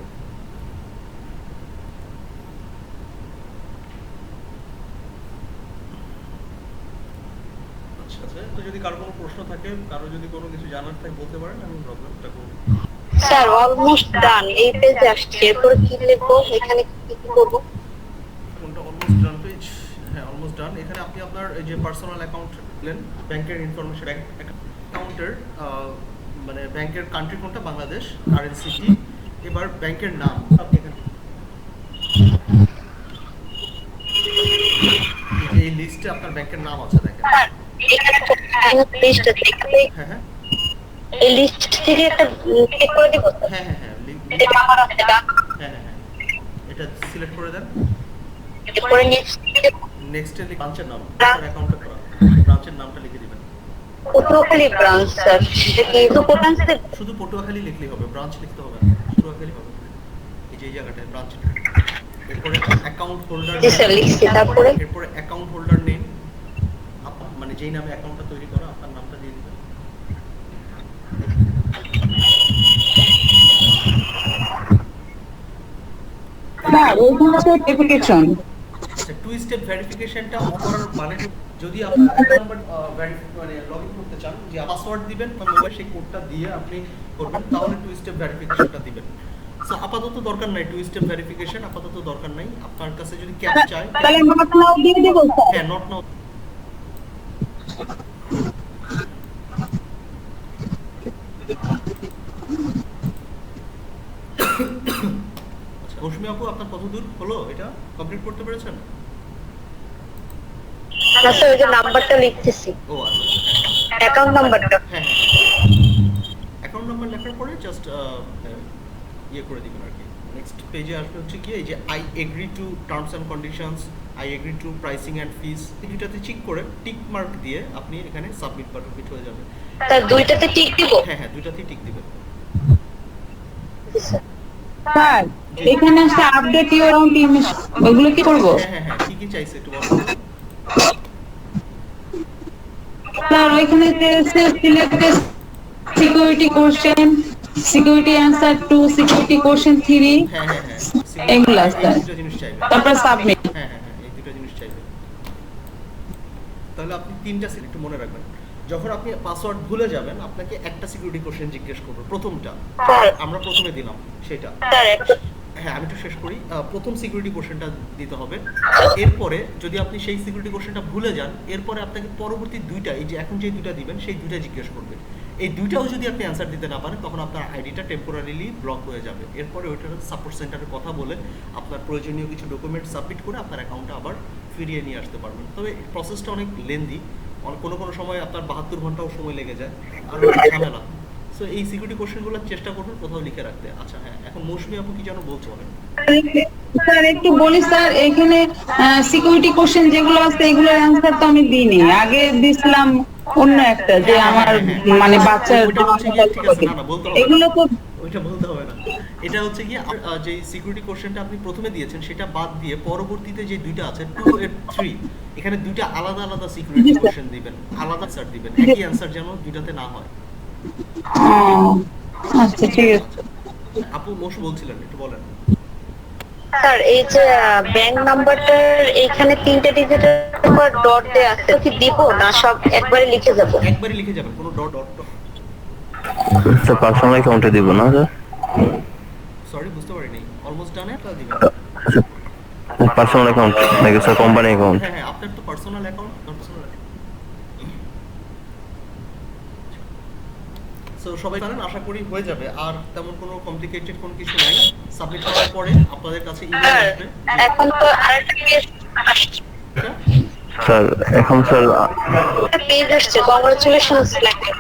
আচ্ছা আচ্ছা, তো যদি কারো কোনো প্রশ্ন থাকে, কারো যদি কোনো কিছু জানার থাকে বলতে পারেন, আমি প্রবলেমটা করব। স্যার অলমোস্ট ডান, এই পেজে আসছে, এরপরে কি লিখবো, এখানে কি করব? কোনটা অলমোস্ট ডান পেজ? হ্যাঁ অলমোস্ট ডান। এখানে আপনি আপনার এই যে পার্সোনাল অ্যাকাউন্ট দিলেন, ব্যাংকের ইনফরমেশন, ব্যাংক অ্যাকাউন্টের মানে ব্যাংকের কান্ট্রি কোনটা, বাংলাদেশ, কারেন্সি কি, এবার ব্যাংকের নাম আপনি এখানে এই লিস্টে আপনার ব্যাংকের নাম আছে দেখেন। এখানে লিস্ট আছে, হ্যাঁ হ্যাঁ এই লিস্ট থেকে একটা ক্লিক করে দিব। হ্যাঁ হ্যাঁ হ্যাঁ এই নাম্বার আছে, ডান। হ্যাঁ হ্যাঁ হ্যাঁ, এটা সিলেক্ট করে দেন। এরপরে নেক্সট নেক্সটে ব্রাঞ্চের নাম, আপনার অ্যাকাউন্টে করা ব্রাঞ্চের নামটা লিখে দিবেন। পটুয়াখালী ব্রাঞ্চ স্যার, সেটা কি সুপারফাইন্স দেব? শুধু পটুয়াখালী লিখলেই হবে, ব্রাঞ্চ লিখতে হবে না, পটুয়াখালী হবে। এই যে এই জায়গাটায় ব্রাঞ্চ। এরপরে অ্যাকাউন্ট হোল্ডার, জি স্যার লিখছি, তারপরে এরপরে অ্যাকাউন্ট হোল্ডার নেম, মানে যেই নামে অ্যাকাউন্টটা তৈরি করা আপনার নামটা দিয়ে দিবেন। স্যার ওইখানে ভেরিফিকেশন। আচ্ছা টু স্টেপ ভেরিফিকেশনটা অন করার মানে যদি আপনি একটা নাম্বার মানে লগইন করতে চান, যে পাসওয়ার্ড দিবেন বা মোবাইল সেই কোডটা দিয়ে আপনি করবেন, তাহলে টু স্টেপ ভেরিফিকেশনটা দিবেন। সো আপাতত দরকার নাই টু স্টেপ ভেরিফিকেশন, আপাতত দরকার নাই। আপনার কাছে যদি ক্যাপ চাই তাহলে নট নাও দিয়ে দেব স্যার। হ্যাঁ, নট নাও। আচ্ছা, মৌসুমী আপু আপনার কত দূর হলো, এটা কমপ্লিট করতে পেরেছেন? আচ্ছা, ওই যে নাম্বারটা লিখতেছি, ও আচ্ছা, অ্যাকাউন্ট নাম্বারটা। হ্যাঁ, অ্যাকাউন্ট নাম্বার লেখার পরে জাস্ট ইয়ে করে দিবেন আর কি। নেক্সট পেজে আসবে হচ্ছে কি এই যে I agree to terms and conditions, I agree to pricing and fees, এই দুটাতে চেক করে টিক মার্ক দিয়ে আপনি এখানে সাবমিট বাটন ক্লিক হয়ে যাবে। তার দুইটাতে টিক দিব? হ্যাঁ, দুটাতেই টিক দিবেন। স্যার এখানে আসলে আপডেট ইওর অ্যাকাউন্ট ইমেজ, ওগুলো কি করব? হ্যাঁ, কি কি চাইছে একটু বলুন। স্যার ওইখানে যে selected security question, security answer 2, security question 3, হ্যাঁ, এগুলো আছে। এই দুটো জিনিস চাইবে। তারপর সাবমিট। হ্যাঁ, এই দুটো জিনিস চাইবে। তাহলে আপনি তিনটা একটু মনে রাখবেন। যখন আপনি পাসওয়ার্ড ভুলে যাবেন, আপনাকে একটা সিকিউরিটি কোশ্চেন জিজ্ঞেস করবে, প্রথমটা আমরা প্রথমে দিলাম সেটা। হ্যাঁ, আমি একটু শেষ করি। প্রথম সিকিউরিটি কোশ্চেনটা দিতে হবে। এরপরে যদি আপনি সেই সিকিউরিটি কোশ্চেনটা ভুলে যান, এরপরে আপনাকে পরবর্তী দুইটা, এই যে এখন যে দুইটা দিবেন সেই দুইটা জিজ্ঞেস করবে। এই দুইটাও যদি আপনি অ্যান্সার দিতে না পারেন, তখন আপনার আইডিটা টেম্পোরারিলি ব্লক হয়ে যাবে। এরপরে ওইটার সাপোর্ট সেন্টারে কথা বলে আপনার প্রয়োজনীয় কিছু ডকুমেন্ট সাবমিট করে আপনার অ্যাকাউন্টটা আবার ফিরিয়ে নিয়ে আসতে পারবেন। তবে প্রসেসটা অনেক লেন্দি, কোনো সময় আপনার 72 ঘন্টাও সময় লেগে যায়, আর ঝামেলা। সো এই সিকিউরিটি কোশ্চেনগুলো চেষ্টা করবেন কোথাও লিখে রাখতে। আচ্ছা, হ্যাঁ, এখন মৌসুমী আপু কি যেন বলতে বলেন। স্যার একটু বলি স্যার, এখানে সিকিউরিটি কোশ্চেন যেগুলো আছে এগুলোর অ্যানসার তো আমি দিইনি, আগে দিছিলাম অন্য একটা, যে আমার মানে বাচ্চার এগুলো তো ওইটা বলতে হবে না। এটা হচ্ছে কি যে সিকিউরিটি কোশ্চেনটা আপনি প্রথমে দিয়েছেন সেটা বাদ দিয়ে পরবর্তীতে যে দুইটা আছে 2 আর 3, এখানে দুইটা আলাদা সিকিউরিটি কোশ্চেন দিবেন, আলাদা অ্যানসার দিবেন, একই অ্যানসার যেন দুইটাতে না হয়। আচ্ছা, ঠিক আছে। আপু মৌসুম বলছিলেন, একটু বলেন। স্যার এই যে ব্যাংক নাম্বারটার এইখানে 3টে ডিজিটের পর ডট দেয়া আছে, কি দিব না সব একবারে লিখে যাব? একবারে লিখে যাবেন, কোনো ডট স্যার পার্সোনাল অ্যাকাউন্টে দিব না স্যার? সরি, বুঝতে পারিনি। অলমোস্ট ডান, এটা দিবেন। পার্সোনাল অ্যাকাউন্ট নাকি স্যার কোম্পানি অ্যাকাউন্ট? হ্যাঁ, আপনার তো পার্সোনাল অ্যাকাউন্ট, সো সবাই জানেন, আশা করি হয়ে যাবে। আর তেমন কোনো কমপ্লিকেটেড কোনো কিছু নাই। সাবমিট করার পরে আপনাদের কাছে ইমেল আসবে। এখন তো আরেকটা পেজ আসছে স্যার, এখন স্যার পেজ আসছে, কংগ্রাচুলেশনস লেখা।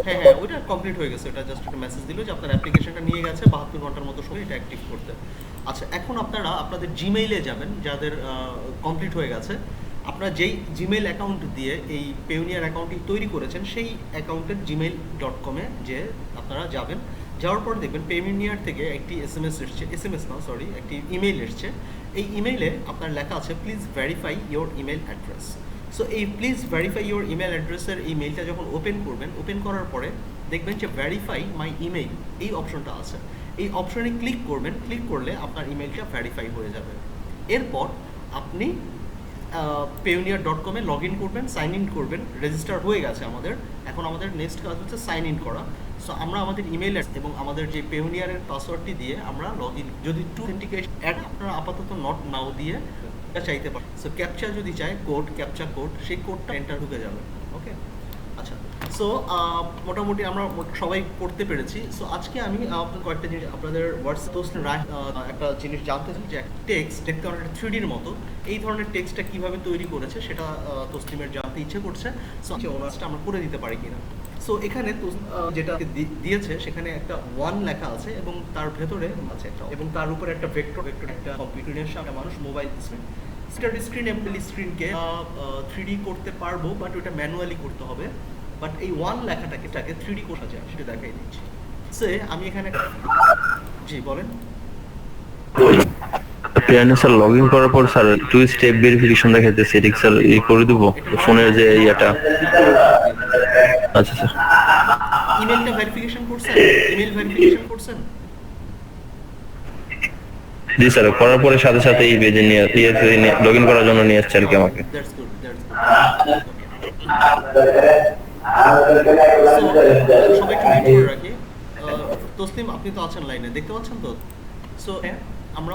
হ্যাঁ, ওটা কমপ্লিট হয়ে গেছে। এটা জাস্ট একটা মেসেজ দিল যে আপনার অ্যাপ্লিকেশনটা নিয়ে গেছে 72 ঘন্টার মতো সময় এটা অ্যাক্টিভ করতে। আচ্ছা, এখন আপনারা আপনাদের জিমেইলে যাবেন, যাদের কমপ্লিট হয়ে গেছে। আপনারা যেই জিমেইল অ্যাকাউন্ট দিয়ে এই পেওনিয়ার অ্যাকাউন্টটি তৈরি করেছেন, সেই অ্যাকাউন্টের gmail.com এ যে আপনারা যাবেন। যাওয়ার পর দেখবেন পেওনিয়ার থেকে একটি এসএমএস এসছে, একটি ইমেইল এসছে। এই ইমেইলে আপনার লেখা আছে please verify your email address. So এই প্লিজ ভেরিফাই ইওর ইমেল অ্যাড্রেসের এই মেইলটা যখন ওপেন করবেন, ওপেন করার পরে দেখবেন যে ভেরিফাই মাই ইমেইল এই অপশনটা আছে। এই অপশনে ক্লিক করবেন, ক্লিক করলে আপনার ইমেইলটা ভেরিফাই হয়ে যাবে। এরপর আপনি payoneer.com এ লগ ইন করবেন, সাইন ইন করবেন। রেজিস্টার হয়ে গেছে আমাদের, এখন আমাদের নেক্সট কাজ হচ্ছে সাইন ইন করা। সো আমরা আমাদের ইমেল এবং আমাদের যে পেওনিয়ারের পাসওয়ার্ডটি দিয়ে আমরা লগ ইন, যদি টু অথেন্টিকেশন অ্যাড আপনারা আপাতত নট নাও দিয়ে চাইতে পারেন। সো ক্যাপচা যদি চাই, ক্যাপচা কোড, সেই কোডটা এন্টার ঢুকে যাবে। ওকে, আচ্ছা। সো মোটামুটি আমরা সবাই পড়তে পেরেছি। সো আজকে আমি কয়েকটা জিনিস আপনাদের হোয়াটসঅ্যাপ একটা জিনিস জানতে চাই, যে টেক্সট দেখতে অনেকটা 3Dর মতো, এই ধরনের টেক্সটটা কিভাবে তৈরি করেছে সেটা তসলিমের জানতে ইচ্ছে করছে। সো ওনার্সটা আমরা করে দিতে পারি কিনা। সো এখানে যেটা দিয়েছে সেখানে একটা 1 লেখা আছে এবং তার ভেতরে আছে একটা, এবং তার উপরে একটা ভেক্টর একটা কম্পিউটারের সামনে মানুষ মোবাইল স্ক্রিন এমএলই স্ক্রিনকে 3D করতে পারবো, বাট ওটা ম্যানুয়ালি করতে হবে। বাট এই 1 লেখাটাকে 3D করা যায় সেটা দেখাই দিচ্ছি। সে আমি এখানে, জি বলেন। স্যার লগ ইন করার পর স্যার 2 স্টেপ ভেরিফিকেশন দেখাইতেছে, এটা স্যার এই করে দেব ফোনের যে ইয়েটা? আচ্ছা স্যার, ইমেলটা ভেরিফিকেশন করছেন? ইমেল ভেরিফিকেশন করছেন? জি স্যার, করার পরে সাথে সাথে এই পেজে নিয়ে লগ ইন করার জন্য নিয়ে আসছে আর কি আমাকে। That's good, that's good. সবাই একটু মিউট করে রাখি। তসলিম, আপনি তো আছেন লাইনে, দেখতে পাচ্ছেন তো? সো আমরা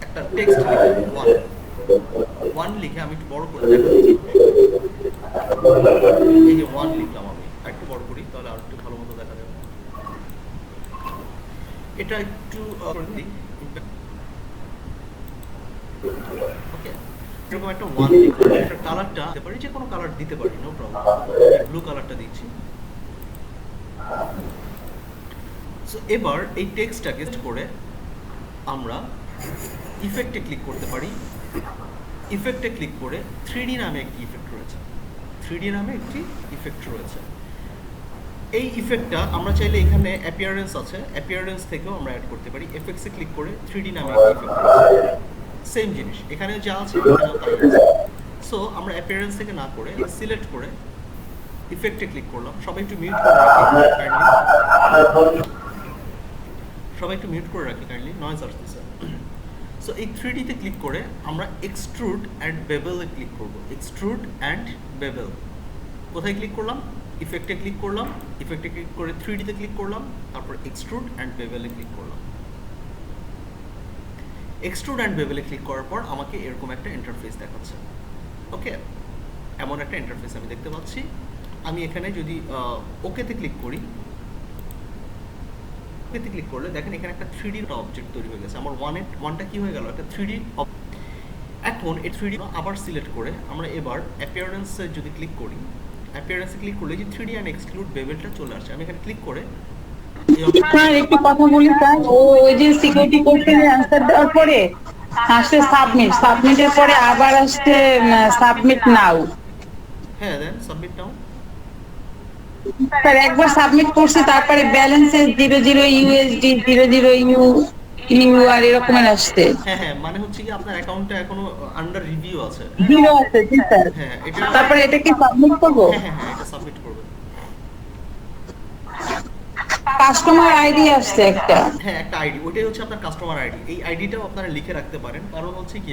একটা টেক্সট লিখব, ওয়ান লিখে আমি একটু বড় করে দেখাচ্ছি। এই যে ওয়ান লিখলাম, আমি একটু বড় করি তাহলে আর একটু ভালো মতো দেখা যাবে। এটা একটু করে দিই। ওকে, এরকম একটা ওয়ান লিখলাম। এটা কালারটা দিতে পারি, যে কোনো কালার দিতে পারি, নো প্রবলেম। ব্লু কালারটা দিচ্ছি। সো এবার এই টেক্সটটাকে করে আমরা ইফেক্টে ক্লিক করতে পারি। ইফেক্টে ক্লিক করে 3D নামে একটি ইফেক্ট রয়েছে, 3D নামে একটি ইফেক্ট রয়েছে। এই ইফেক্টটা আমরা চাইলে এখানে অ্যাপিয়ারেন্স আছে, অ্যাপিয়ারেন্স থেকেও আমরা অ্যাড করতে পারি। এফএক্সে ক্লিক করে 3D নামে একটি ইফেক্ট রয়েছে, সেম জিনিস এখানে যা আছে এখানেও তাই আছে। সো আমরা অ্যাপিয়ারেন্স থেকে না করে সিলেক্ট করে ইফেক্টে ক্লিক করলাম। সবাই একটু মিউট করে রাখি কাইন্ডলি, সবাই একটু মিউট করে রাখি কাইন্ডলি, নয়েজ আসতেছে। সো এই 3D তে ক্লিক করে আমরা এক্সট্রুড অ্যান্ড বেবেলে ক্লিক করব। এক্সট্রুড অ্যান্ড বেবেল কোথায় ক্লিক করলাম? ইফেক্টে ক্লিক করলাম, ইফেক্টে ক্লিক করে 3D তে ক্লিক করলাম, তারপর এক্সট্রুড অ্যান্ড বেবেলে ক্লিক করলাম। এক্সট্রুড অ্যান্ড বেবেলে ক্লিক করার পর আমাকে এরকম একটা ইন্টারফেস দেখাচ্ছে। ওকে, এমন একটা ইন্টারফেস আমি দেখতে পাচ্ছি। আমি এখানে যদি ওকেতে ক্লিক করি, ওকেতে ক্লিক করলে দেখেন এখানে একটা 3D অবজেক্ট তৈরি হয়ে গেছে। আমার ওয়ানটা কি হয়ে গেল? একটা 3D। এখন এই 3D আবার সিলেক্ট করে আমরা এবার অ্যাপিয়ারেন্সে যদি ক্লিক করি, অ্যাপিয়ারেন্সে ক্লিক করলে যে 3D অ্যান্ড এক্সক্লুড বেবেলটা চলে আসছে। আমি এখানে ক্লিক করে স্যার একটু কথা বলি স্যার। ওই যে সিকিউরিটি কোশ্চেনের অ্যান্সার দেওয়ার পরে আসছে সাবমিট, সাবমিটের পরে আবার আসছে সাবমিট নাও। হ্যাঁ, দেন সাবমিট নাও। স্যার একবার সাবমিট করছি, তারপরে ব্যালেন্সে 00 USD 00 ইউ আর এরকমের আসছে। হ্যাঁ হ্যাঁ, মানে হচ্ছে কি আপনার অ্যাকাউন্টটা এখনো আন্ডার রিভিউ আছে। জিরো আছে, জি স্যার। হ্যাঁ, এটা তারপরে এটা কি সাবমিট করব? হ্যাঁ হ্যাঁ হ্যাঁ, এটা সাবমিট করবেন। কাস্টমার আইডি আসছে একটা। হ্যাঁ, একটা আইডি, ওইটাই হচ্ছে আপনার কাস্টমার আইডি। এই আইডিটাও আপনারা লিখে রাখতে পারেন, কারণ হচ্ছে কি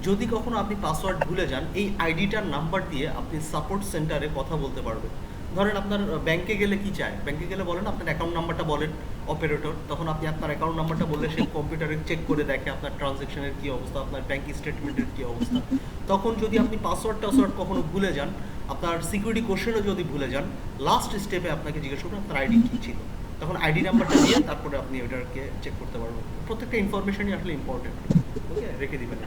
যদি কখনো আপনি পাসওয়ার্ড ভুলে যান, এই আইডিটার নাম্বার দিয়ে আপনি সাপোর্ট সেন্টারে কথা বলতে পারবেন। ধরেন আপনার ব্যাংকে গেলে কি চায়, ব্যাংকে গেলে বলেন আপনার অ্যাকাউন্ট নাম্বারটা বলেন অপারেটর, তখন আপনি আপনার অ্যাকাউন্ট নাম্বারটা বললে সে কম্পিউটারে চেক করে দেখে আপনার ট্রানজ্যাকশনের কি অবস্থা, আপনার ব্যাংক স্টেটমেন্টের কি অবস্থা। তখন যদি আপনি পাসওয়ার্ড কখনো ভুলে যান, আপনার সিকিউরিটি কোশ্চেনও যদি ভুলে যান, লাস্ট স্টেপে আপনাকে জিজ্ঞেস করবেন আপনার আইডি কি ছিল, তখন আইডি নাম্বারটা দিয়ে তারপরে আপনি ওটাকে চেক করতে পারবেন। প্রত্যেকটা ইনফরমেশনই আসলে ইম্পর্টেন্ট। ওকে, রেখে দিবেন।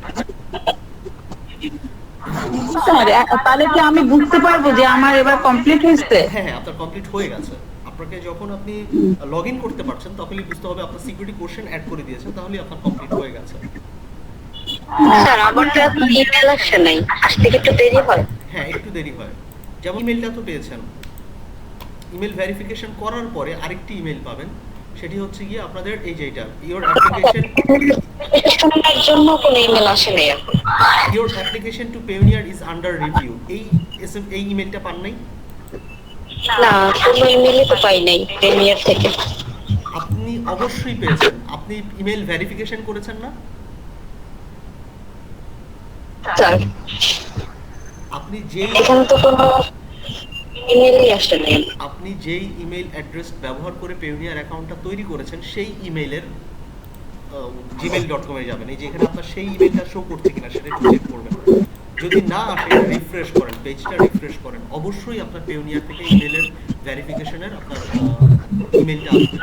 স্যার তাহলে কি আমি বুঝতে পারবো যে আমার এবার কমপ্লিট হয়েছে? হ্যাঁ হ্যাঁ, আপনার কমপ্লিট হয়ে গেছে। আপনাকে যখন আপনি লগ ইন করতে পারছেন তখনই বুঝতে হবে আপনার সিকিউরিটি কোশ্চেন অ্যাড করে দিয়েছেন, তাহলে আপনার কমপ্লিট হয়ে গেছে। স্যার আমার তো এখন ইমেল আসে নাই, আসতে কি একটু দেরি হয়? হ্যাঁ, একটু দেরি হয়। যেমন ইমেলটা তো পেয়েছেন, ইমেল ভেরিফিকেশন করার পরে আরেকটি ইমেল পাবেন, সেটি হচ্ছে গিয়ে আপনাদের এই যে এটা ইওর ভেরিফিকেশনের জন্য কোনো ইমেল আসে নাই এখন। Your application to Payoneer is under review, এই ইমেলটা পান নাই? না, কোনো ইমেলই তো পাই নাই প্রিমিয়ার থেকে। আপনি অবশ্যই পেয়েছেন। আপনি ইমেল ভেরিফিকেশন করেছেন না? স্যার আপনি যেই এখানে তো কোনো ইমেলই আসে নাই। আপনি যেই ইমেল অ্যাড্রেস ব্যবহার করে পেওনিয়ার অ্যাকাউন্টটা তৈরি করেছেন সেই ইমেলের gmail.com এ যাবেন। এই যে এখানে আপনার সেই ইমেলটা শো করছে কিনা সেটা একটু চেক করবেন। যদি না আসে রিফ্রেশ করেন, পেজটা রিফ্রেশ করেন, অবশ্যই আপনার পেওনিয়ার থেকে ইমেলের ভেরিফিকেশনের আপনার ইমেলটা আসবে।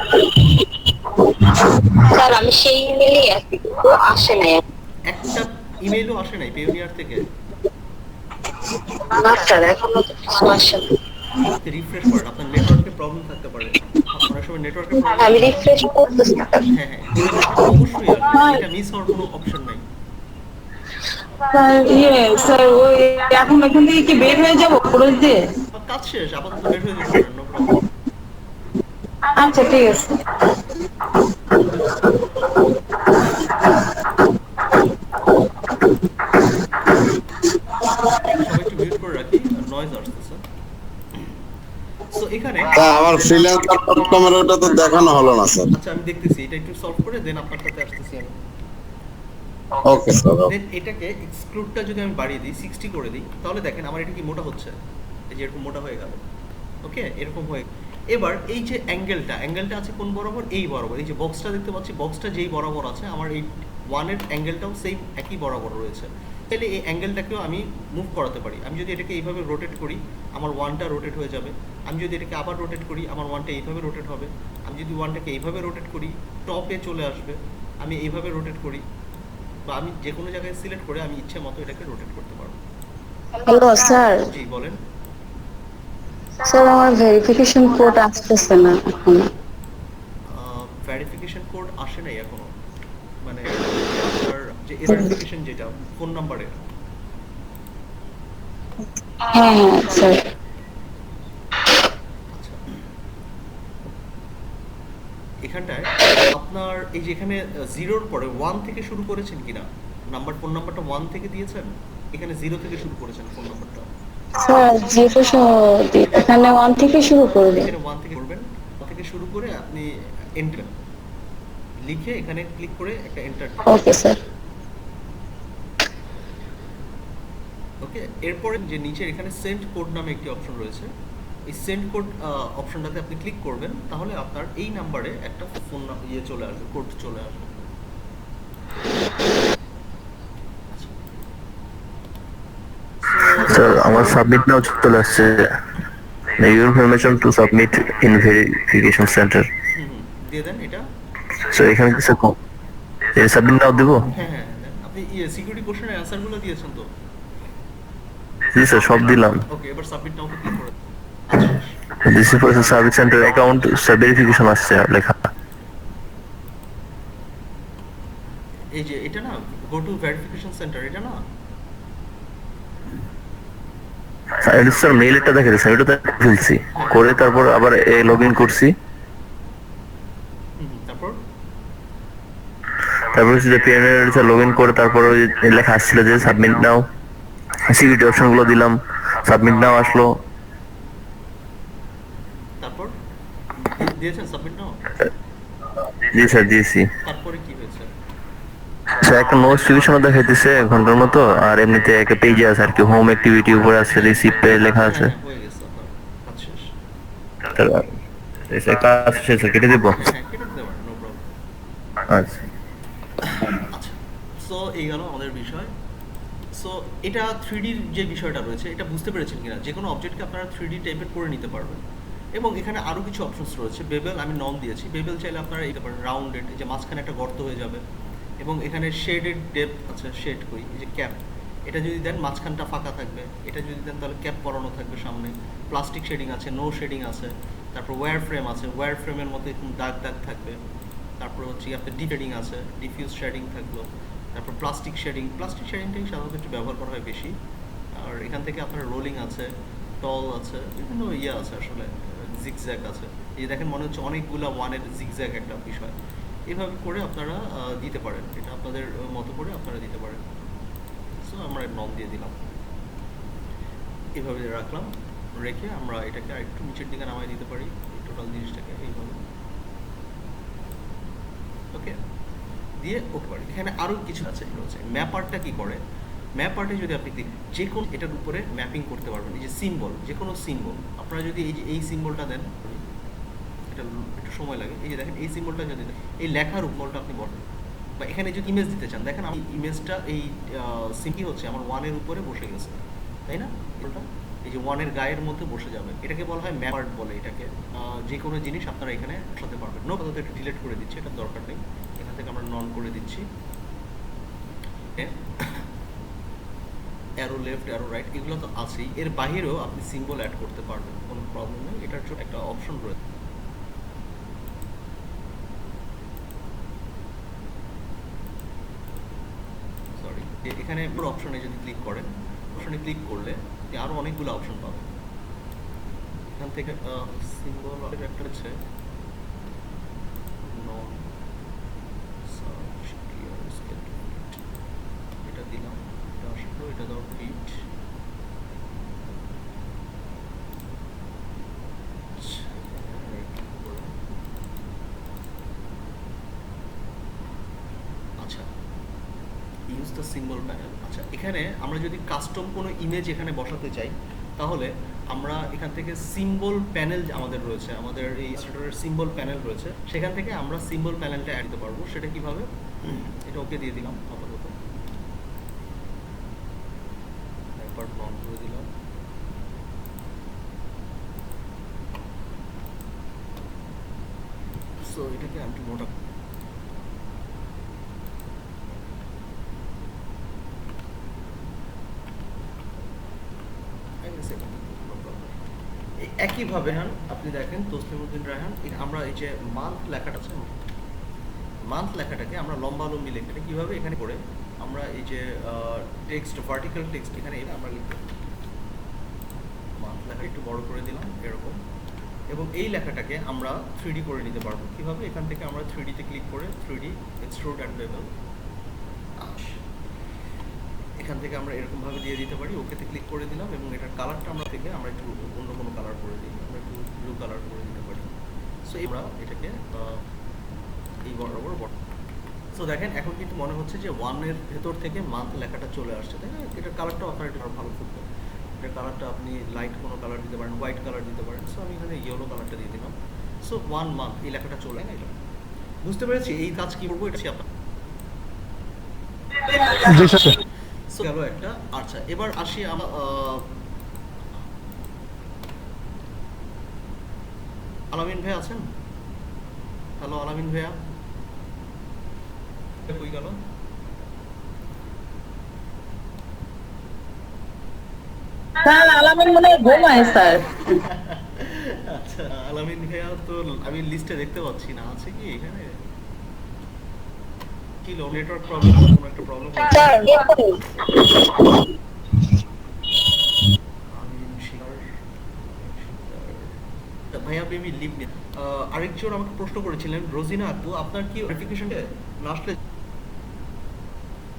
স্যার আমি সেই ইমেলই আসে নাই। একটা ইমেলও আসে নাই পেওনিয়ার থেকে? না স্যার, এখনো তো কিছু আসে না। রিফ্রেশ করেন, আপনার নেটওয়ার্কের প্রবলেম থাকতে পারে। অনেক সময় নেটওয়ার্কের প্রবলেম। আমি রিফ্রেশ করতেছি। হ্যাঁ হ্যাঁ, অবশ্যই আসবে, এটা মিস হওয়ার কোনো অপশন নাই। স্যার ওই এখন এখান থেকে কি বের হয়ে যাবো ক্লোজ দিয়ে? কাজ শেষ, আপাতত বের হয়ে যেতে পারেন, নো প্রবলেম। আচ্ছা ঠিক আছে। সবাই একটু মিউট করে রাখি, নয়েজ আসতেছে। সো এখানে আমার freelancer.com এর ওটা তো দেখানো হলো না স্যার। আচ্ছা, আমি দেখতেছি, এটা একটু সলভ করে দেন আপনার সাথে আসতেছি আমি। ওকে স্যার দেন এটাকে এক্সক্লুডটা যদি আমি বাড়িয়ে দিই 60 করে দিই, তাহলে দেখেন আমার এটা কি মোটা হচ্ছে, এই যে এরকম মোটা হয়ে গেল। ওকে, এরকম হয়ে এবার এই যে অ্যাঙ্গেলটা আছে কোন বরাবর, এই বরাবর। এই যে বক্সটা দেখতে পাচ্ছি, বক্সটা যেই বরাবর আছে আমার এই 1 এর অ্যাঙ্গেলটাও সেম একই বরাবর রয়েছে। তাহলে এই অ্যাঙ্গেলটাকেও আমি মুভ করাতে পারি। আমি যদি এটাকে এইভাবে রোটেট করি আমার 1টা রোটেট হয়ে যাবে। আমি যদি এটাকে আবার রোটেট করি আমার 1টা এইভাবে রোটেট হবে। আমি যদি 1টাকে এইভাবে রোটেট করি টপে চলে আসবে। আমি এইভাবে রোটেট করি, বা আমি যে কোনো জায়গায় সিলেক্ট করে আমি ইচ্ছে মতো এটাকে রোটেট করতে পারবো। হ্যালো স্যার, জি বলেন। স্যার আমার ভেরিফিকেশন কোড আসতেছে না এখন। ভেরিফিকেশন কোড আসে নাই এখনো, মানে আপনার যে ভেরিফিকেশন যেটা ফোন নাম্বারে। হ্যাঁ হ্যাঁ স্যার। আচ্ছা, এখানটায় আপনার এই যে এখানে 0-র পরে 1 থেকে শুরু করেছেন কিনা, ফোন নাম্বারটা 1 থেকে দিয়েছেন, এখানে 0 থেকে শুরু করেছেন ফোন নাম্বারটা। স্যার এখানে 1 থেকে শুরু করবে। এখানে 1 থেকে করবেন, 1 থেকে শুরু করে আপনি এন্টার লিখে এখানে ক্লিক করে একটা এন্টার। Okay sir. ওকে, এরপরে যে নিচে এখানে সেন্ড কোড নামে একটি অপশন রয়েছে, এই সেন্ড কোড অপশনটাতে আপনি ক্লিক করবেন, তাহলে আপনার এই নাম্বারে একটা ফোন চলে আসবে, কোড চলে আসবে। স্যার আমার সাবমিট নাও চলে আসছে, your information to submit in verification centre. দিয়ে দেন এটা। স্যার এখানে কিছু কম এই সাবমিট নাও দেবো? হ্যাঁ হ্যাঁ, আপনি সিকিউরিটি কোশ্চেনের অ্যানসারগুলো দিয়েছেন তো? জি স্যার সব দিলাম। ওকে, এবার সাবমিট নাও ক্লিক করে this is for service centre account verification আসছে লেখা। এই যে এটা না, গো টু ভেরিফিকেশন সেন্টার, এটা না? স্যার মেইলটা দেখে দিয়েছেন, ওটা ফেলছি করে তারপর আবার লগ ইন করছি। তারপর হচ্ছে যে পিএনএর লগ ইন করে তারপর ওই লেখা আসছিল যে সাবমিট নাও, সিকিউরিটি অপশন গুলো দিলাম, সাবমিট নাও আসলো। তারপর দিয়েছেন সাবমিট নাও? জি স্যার দিয়েছি। তারপরে কি হয়েছে? স্যার একটা নোটিফিকেশন দেখাইতেছে ঘন্টার মতো, আর এমনিতে একটা পেজে আছে আর কি, হোম অ্যাক্টিভিটি উপরে আছে রিসিপ্টে লেখা আছে। হয়ে গেছে আপনার কাজ শেষ। স্যার কাজ শেষ, কেটে দিব? হ্যাঁ কেটে দিতে পারেন, নো প্রবলেম। আচ্ছা আচ্ছা, সো এই গেল আমাদের বিষয়। সো এটা 3D যে বিষয়টা রয়েছে এটা বুঝতে পেরেছেন কিনা? যে কোনো অবজেক্টকে আপনারা 3D টাইপের করে নিতে পারবেন। এবং এখানে আরও কিছু অপশনস রয়েছে। বেবেল আমি নন দিয়েছি, বেবেল চাইলে আপনারা এটা পারেন রাউন্ডেড, যে মাঝখানে একটা গর্ত হয়ে যাবে। এবং এখানে শেডেড ডেপথ আছে, শেড করি, এই যে ক্যাপ, এটা যদি দেন মাঝখানটা ফাঁকা থাকবে, এটা যদি দেন তাহলে ক্যাপ পরানো থাকবে সামনে। প্লাস্টিক শেডিং আছে, নো শেডিং আছে, তারপর ওয়্যার ফ্রেম আছে, ওয়্যার ফ্রেমের মধ্যে এরকম দাগ দাগ থাকবে। তারপর হচ্ছে আপনার শেডিং আছে, ডিফিউজ শেডিং থাকলো। তারপর প্লাস্টিক শেডিংটাই সাধারণত একটু ব্যবহার করা হয় বেশি। আর এখান থেকে আপনার রোলিং আছে, টল আছে, বিভিন্ন আছে আসলে, জিগজ্যাগ আছে। এই দেখেন মনে হচ্ছে অনেকগুলা ওয়ানের জিগজ্যাগ একটা বিষয়। এভাবে করে আপনারা দিতে পারেন, এটা আপনাদের মতো করে আপনারা দিতে পারেন। সো আমরা নন দিয়ে দিলাম, এভাবে রাখলাম, রেখে আমরা এটাকে আরেকটু নিচের দিকে নামাই দিতে পারি টোটাল জিনিসটাকে এইভাবে। ওকে, দিয়ে ওকে পারি। এখানে আরও কিছু আছে, রয়েছে ম্যাপারটা কি করে। ম্যাপারটা যদি আপনি যে কোনো এটার উপরে ম্যাপিং করতে পারবেন। এই যে সিম্বল, যে কোনো সিম্বল আপনারা যদি এই সিম্বলটা দেন, এটা একটু সময় লাগে। এই যে দেখেন এই সিম্বলটা যদি এই লেখার উপরটা আপনি বলেন, বা এখানে যদি ইমেজ দিতে চান, দেখেন আমি ইমেজটা এই সিম্পি হচ্ছে আমার 1-এর উপরে বসে গেছে, তাই না? ওটা এই যে 1-এর গায়ের মধ্যে বসে যাবে, এটাকে বলা হয় ম্যাপার্ট বলে। এটাকে যে কোনো জিনিস আপনারা এখানে বসাতে পারবেন। নো, এটা একটু ডিলিট করে দিচ্ছি, এটা দরকার নেই। এখান থেকে আমরা নন করে দিচ্ছি। অ্যারো লেফট, অ্যারো রাইট, এগুলো তো আছেই। এর বাইরেও আপনি সিম্বল অ্যাড করতে পারবেন, কোনো প্রবলেম নেই। এটার জন্য একটা অপশন রয়েছে, সরি, এখানে পুরো অপশনে যদি ক্লিক করেন, অপশনে ক্লিক করলে আরো অনেকগুলো অপশন পাবেন। এখান থেকে সিম্বল একটা আছে, এটা দিলাম, এটা আসলো, এটা দাও ফিট। আচ্ছা, ইউজ দ্য সিম্বল প্যানেল। আচ্ছা, এখানে আমরা যদি কাস্টম কোনো ইমেজ এখানে বসাতে চাই তাহলে আমরা এখান থেকে সিম্বল প্যানেল আমাদের রয়েছে, আমাদের এই ইলাস্ট্রেটরের সিম্বল প্যানেল রয়েছে, সেখান থেকে আমরা সিম্বল প্যানেলটা অ্যাড দিতে পারবো। সেটা কিভাবে, এটা ওকে দিয়ে দিলাম আপাতত, একবার অন করে দিলাম। সো এটাকে আমি একটু মোটা একইভাবে আপনি দেখেন তসলিমউদ্দিন রায়হান, আমরা এই যে মান্থ লেখাটা আছে, মান্থ লেখাটাকে আমরা লম্বালম্বি লেখাটা কিভাবে এখানে করে আমরা এই যে টেক্সট, ভার্টিক্যাল টেক্সট এখানে আমরা লিখতে, মান্থ লেখা একটু বড় করে দিলাম এরকম, এবং এই লেখাটাকে আমরা 3D করে নিতে পারবো কিভাবে, এখান থেকে আমরা 3D তে ক্লিক করে 3D এক্সট্রুড অ্যান্ড বেভেল, এখান থেকে আমরা এরকম ভাবে দিয়ে দিতে পারি। ওকেতে ক্লিক করে দিলাম এবং এটার কালারটা আমরা থেকে আমরা একটু অন্য কোনো কালার করে দিই, আমরা একটু ব্লু কালার করে দিতে পারি। সো আমরা এটাকে এই বরাবর সো দেখেন এখন কিন্তু মনে হচ্ছে যে 1 এর ভেতর থেকে মান্থ লেখাটা চলে আসছে, তাই না? এটার কালারটাও আপনার একটু ভালো ফুটবে, এটার কালারটা আপনি লাইট কোনো কালার দিতে পারেন, হোয়াইট কালার দিতে পারেন। সো আমি এখানে ইয়েলো কালারটা দিয়ে দিলাম। সো 1 মান্থ এই লেখাটা চলে না, এটা বুঝতে পেরেছি। এই কাজ কি করবো এটা আপনার গেল একটা। আচ্ছা, এবার আসি আমরা আলামিন ভাই আছেন? হ্যালো আলামিন ভাইয়া, কই গেল? স্যার আলামিন মনে হয় ঘুমায় স্যার। আচ্ছা, আলামিন ভাইয়া তো আমি লিস্টে দেখতে পাচ্ছি না, আছে কি এখানে? কি লো নেটওয়ার্ক প্রবলেম, কোনো একটা প্রবলেম হচ্ছে? স্যার ভাইয়া বেবি লিভ নি। আরেকজন আমাকে প্রশ্ন করেছিলেন, রোজিনা আপু, আপনার কি ভেরিফিকেশনে না আসলে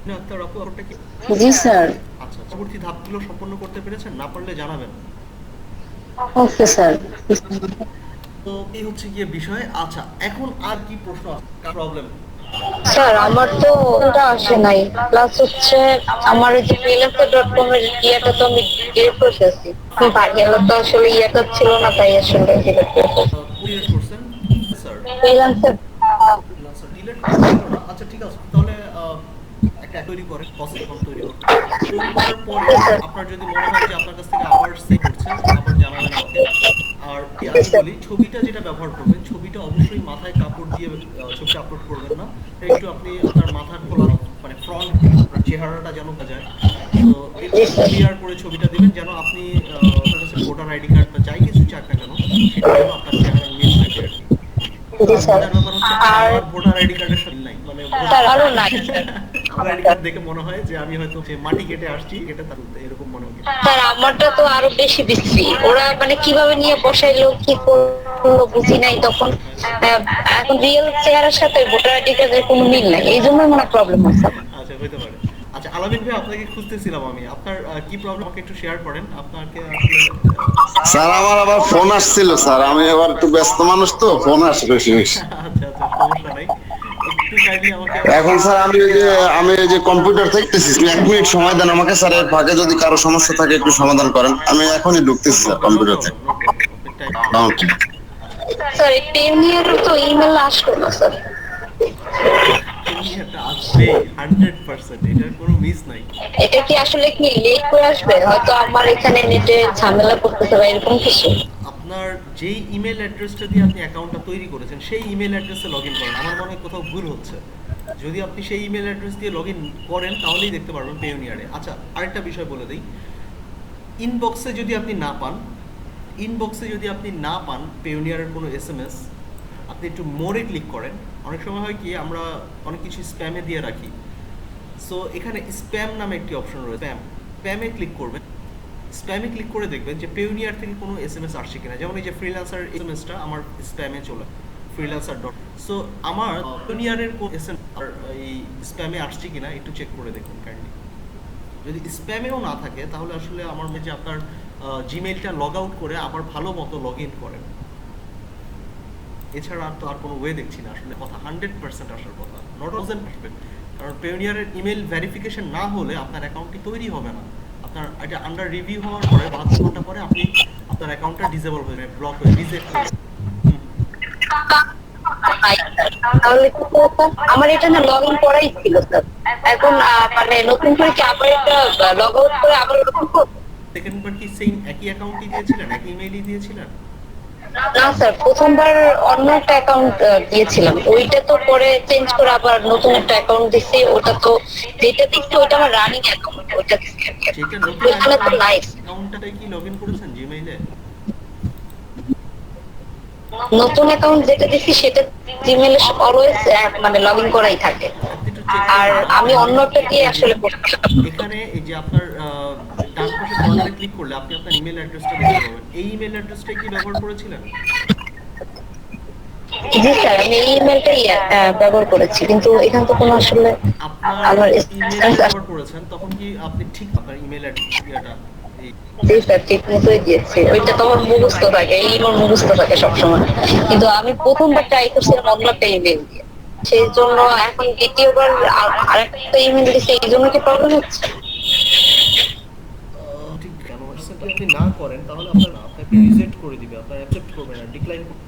না আপনার আপু ওটা কি? জি স্যার। আচ্ছা, পরবর্তী ধাপগুলো সম্পন্ন করতে পেরেছেন? না পারলে জানাবেন। Okay sir. তো এই হচ্ছে গিয়ে বিষয়। আচ্ছা, এখন আর কি প্রশ্ন আছে, প্রবলেম? স্যার আমার তো ওটা আসে নাই, প্লাস হচ্ছে আমার ওই যে freelancer.com এর ইয়েটা তো আমি ডিলিট করে ফেলছি, বাকিগুলো তো আসলে ইয়েটা ছিল না, তাই আসলে ডিলিট করে ফেলছি। ডিলিট করছেন স্যার? freelancer স্যার ডিলিট করছেন না? আচ্ছা ঠিক আছে, তাহলে একটা তৈরি করেন, পসিবল তৈরি করুন। তৈরি করার পরে আপনার যদি মনে হয় যে আপনার কাছ থেকে আবার সেভ করছে, আবার জানাবেন আমাকে। আর আমি বলি, ছবিটা যেটা ব্যবহার করবেন, ছবিটা অবশ্যই মাথায় কাপড় দিয়ে ছবিটা আপলোড করবেন না, একটু আপনি আপনার মাথার খোলা, মানে ফ্রন্ট আপনার চেহারাটা যেন বোঝা যায়। তো একটু ক্লিয়ার করে ছবিটা দিবেন, যেন আপনি আপনার কাছে ভোটার আইডি কার্ড বা যাই কিছু চাক না কেন সেটা যেন আপনার চেহারা মিল থাকে আর কি। ভোটার আইডি কার্ডের সাথে নাই, মানে ভোটার আইডি কার্ড দেখে মনে হয় যে আমি হয়তো মাটি কেটে আসছি, কেটে তারপর এরকম মনে হয়। স্যার আমারটা তো আরো বেশি বিশ্রী, ওরা মানে কিভাবে নিয়ে বসাইলো কি করলো বুঝি নাই তখন। এখন রিয়েল চেহারার সাথে ভোটার আইডি কার্ডের কোনো মিল নাই, এই জন্য মনে প্রবলেম হচ্ছে। আচ্ছা, হইতে পারে। আচ্ছা আলামিন ভাই, আপনাকে খুঁজতেছিলাম আমি, আপনার কি প্রবলেম আমাকে একটু শেয়ার করেন। আপনাকে স্যার আমার আবার ফোন আসছিল স্যার, আমি এবার একটু ব্যস্ত মানুষ তো, ফোন আসে বেশি বেশি। আচ্ছা আচ্ছা, সমস্যা নাই, একটু কাইন্ডলি আমাকে এখন স্যার আমি এই যে কম্পিউটার দেখতেছি, 1 মিনিট সময় দেন আমাকে স্যার, এর ফাঁকে যদি কারো সমস্যা থাকে একটু সমাধান করেন। আমি এখনই ঢুকতেছি স্যার কম্পিউটারে। স্যার এই পেনিয়ার তো ইমেল আসলো না স্যার। এটা আসবে 100%, এটার কোনো মিস নাই। এটা কি আসলে কি লেট করে আসবে? হয়তো আমার এখানে নেটে ঝামেলা করতেছে বা এরকম কিছু। আপনার যেই ইমেল অ্যাড্রেসটা দিয়ে আপনি অ্যাকাউন্টটা তৈরি করেছেন সেই ইমেল অ্যাড্রেসে লগইন করেন, আমার মনে হয় কোথাও ভুল হচ্ছে। যদি আপনি সেই ইমেল অ্যাড্রেস দিয়ে লগইন করেন তাহলেই দেখতে পারবেন পেওনিয়ারে। আচ্ছা, আরেকটা বিষয় বলে দিই, ইনবক্সে যদি আপনি না পান পেওনিয়ারের কোনো SMS, আপনি একটু মোরে ক্লিক করেন। অনেক সময় হয় কি আমরা অনেক কিছু স্প্যামে দিয়ে রাখি, সো এখানে স্প্যাম নামে একটি অপশন রয়েছে, স্প্যামে ক্লিক করবেন। স্প্যামে ক্লিক করে দেখবেন যে পেওনিয়ার থেকে কোনো SMS আসছে কিনা। যেমন এই যে ফ্রিল্যান্সার SMSটা আমার স্প্যামে চলে, freelancer. সো আমার পেওনিয়ারের কোন SMS এই স্প্যামে আসছে কিনা একটু চেক করে দেখুন কাইন্ডলি। যদি স্প্যামেও না থাকে তাহলে আসলে আমার মনে হয় আপনার জিমেইলটা লগ আউট করে আবার ভালো মতো লগ ইন করেন। এছাড়া আর তো আর কোনো ওয়ে দেখছি না আসলে কথা 100% আসার কথা, নট 1000%। কারণ পেওনিয়ারের ইমেল ভেরিফিকেশন না হলে আপনার অ্যাকাউন্টটি তৈরি হবে না। আপনার এটা আন্ডার রিভিউ হওয়ার পরে 72 ঘন্টা পরে আপনি আপনার অ্যাকাউন্টটা ডিসেবল হয়ে যাবে, ব্লক হয়ে রিজেক্ট হয়ে যাবে। তাহলে কি করতাম? আমার এটা না লগ ইন করাই ছিল স্যার। এখন মানে নতুন করে কি আবার এটা লগ আউট করে আবার লগ করব? সেকেন্ডবার কি সেম একই অ্যাকাউন্টই দিয়েছিলেন, একই ইমেইলই দিয়েছিলেন? না স্যার, প্রথমবার অন্য একটা অ্যাকাউন্ট দিয়েছিলাম, ওইটা তো পরে চেঞ্জ করে আবার নতুন একটা অ্যাকাউন্ট দিছি। ওটা তো যেটা দিচ্ছি ওইটা আমার রানিং অ্যাকাউন্ট, ওইটা দিচ্ছি আর কি। যেটা নতুন ওইখানে তো নাই। অ্যাকাউন্টটাই কি লগইন করেছেন জিমেইলে? নতুন অ্যাকাউন্ট যেটা দিচ্ছি সেটা জিমেইলে অলওয়েজ মানে লগ ইন করাই থাকে। আপনি একটু চেক আর আমি অন্যটা দিয়ে আসলে করছিলাম। এখানে এই যে আপনার ডান পাশে কর্নারে ক্লিক করলে আপনি আপনার ইমেল অ্যাড্রেসটা দেখতে পাবেন। এই ইমেল অ্যাড্রেসটাই কি ব্যবহার করেছিলেন? জি স্যার, আমি এই ইমেলটাই ব্যবহার করেছি, কিন্তু এখান তো কোনো আসলে আপনার আমার ইমেল ব্যবহার করেছেন তখন কি আপনি ঠিক আপনার ইমেল অ্যাড্রেসটা জি স্যার ঠিক মতোই দিয়েছি। ওইটা তো আমার মুখস্থ থাকে, এই আমার মুখস্থ থাকে সবসময়। কিন্তু আমি প্রথমবার ট্রাই করছিলাম অন্য একটা ইমেল দিয়ে, সেই জন্য এখন দ্বিতীয়বার আরেকটা ইমেল দিয়েছি। এই জন্য কি প্রবলেম হচ্ছে? ঠিক কনভার্সেশনটি আপনি না করেন তাহলে আপনাকে রিজেক্ট করে দিবে, আপনার অ্যাকসেপ্ট করবে না, ডিক্লাইন করবে।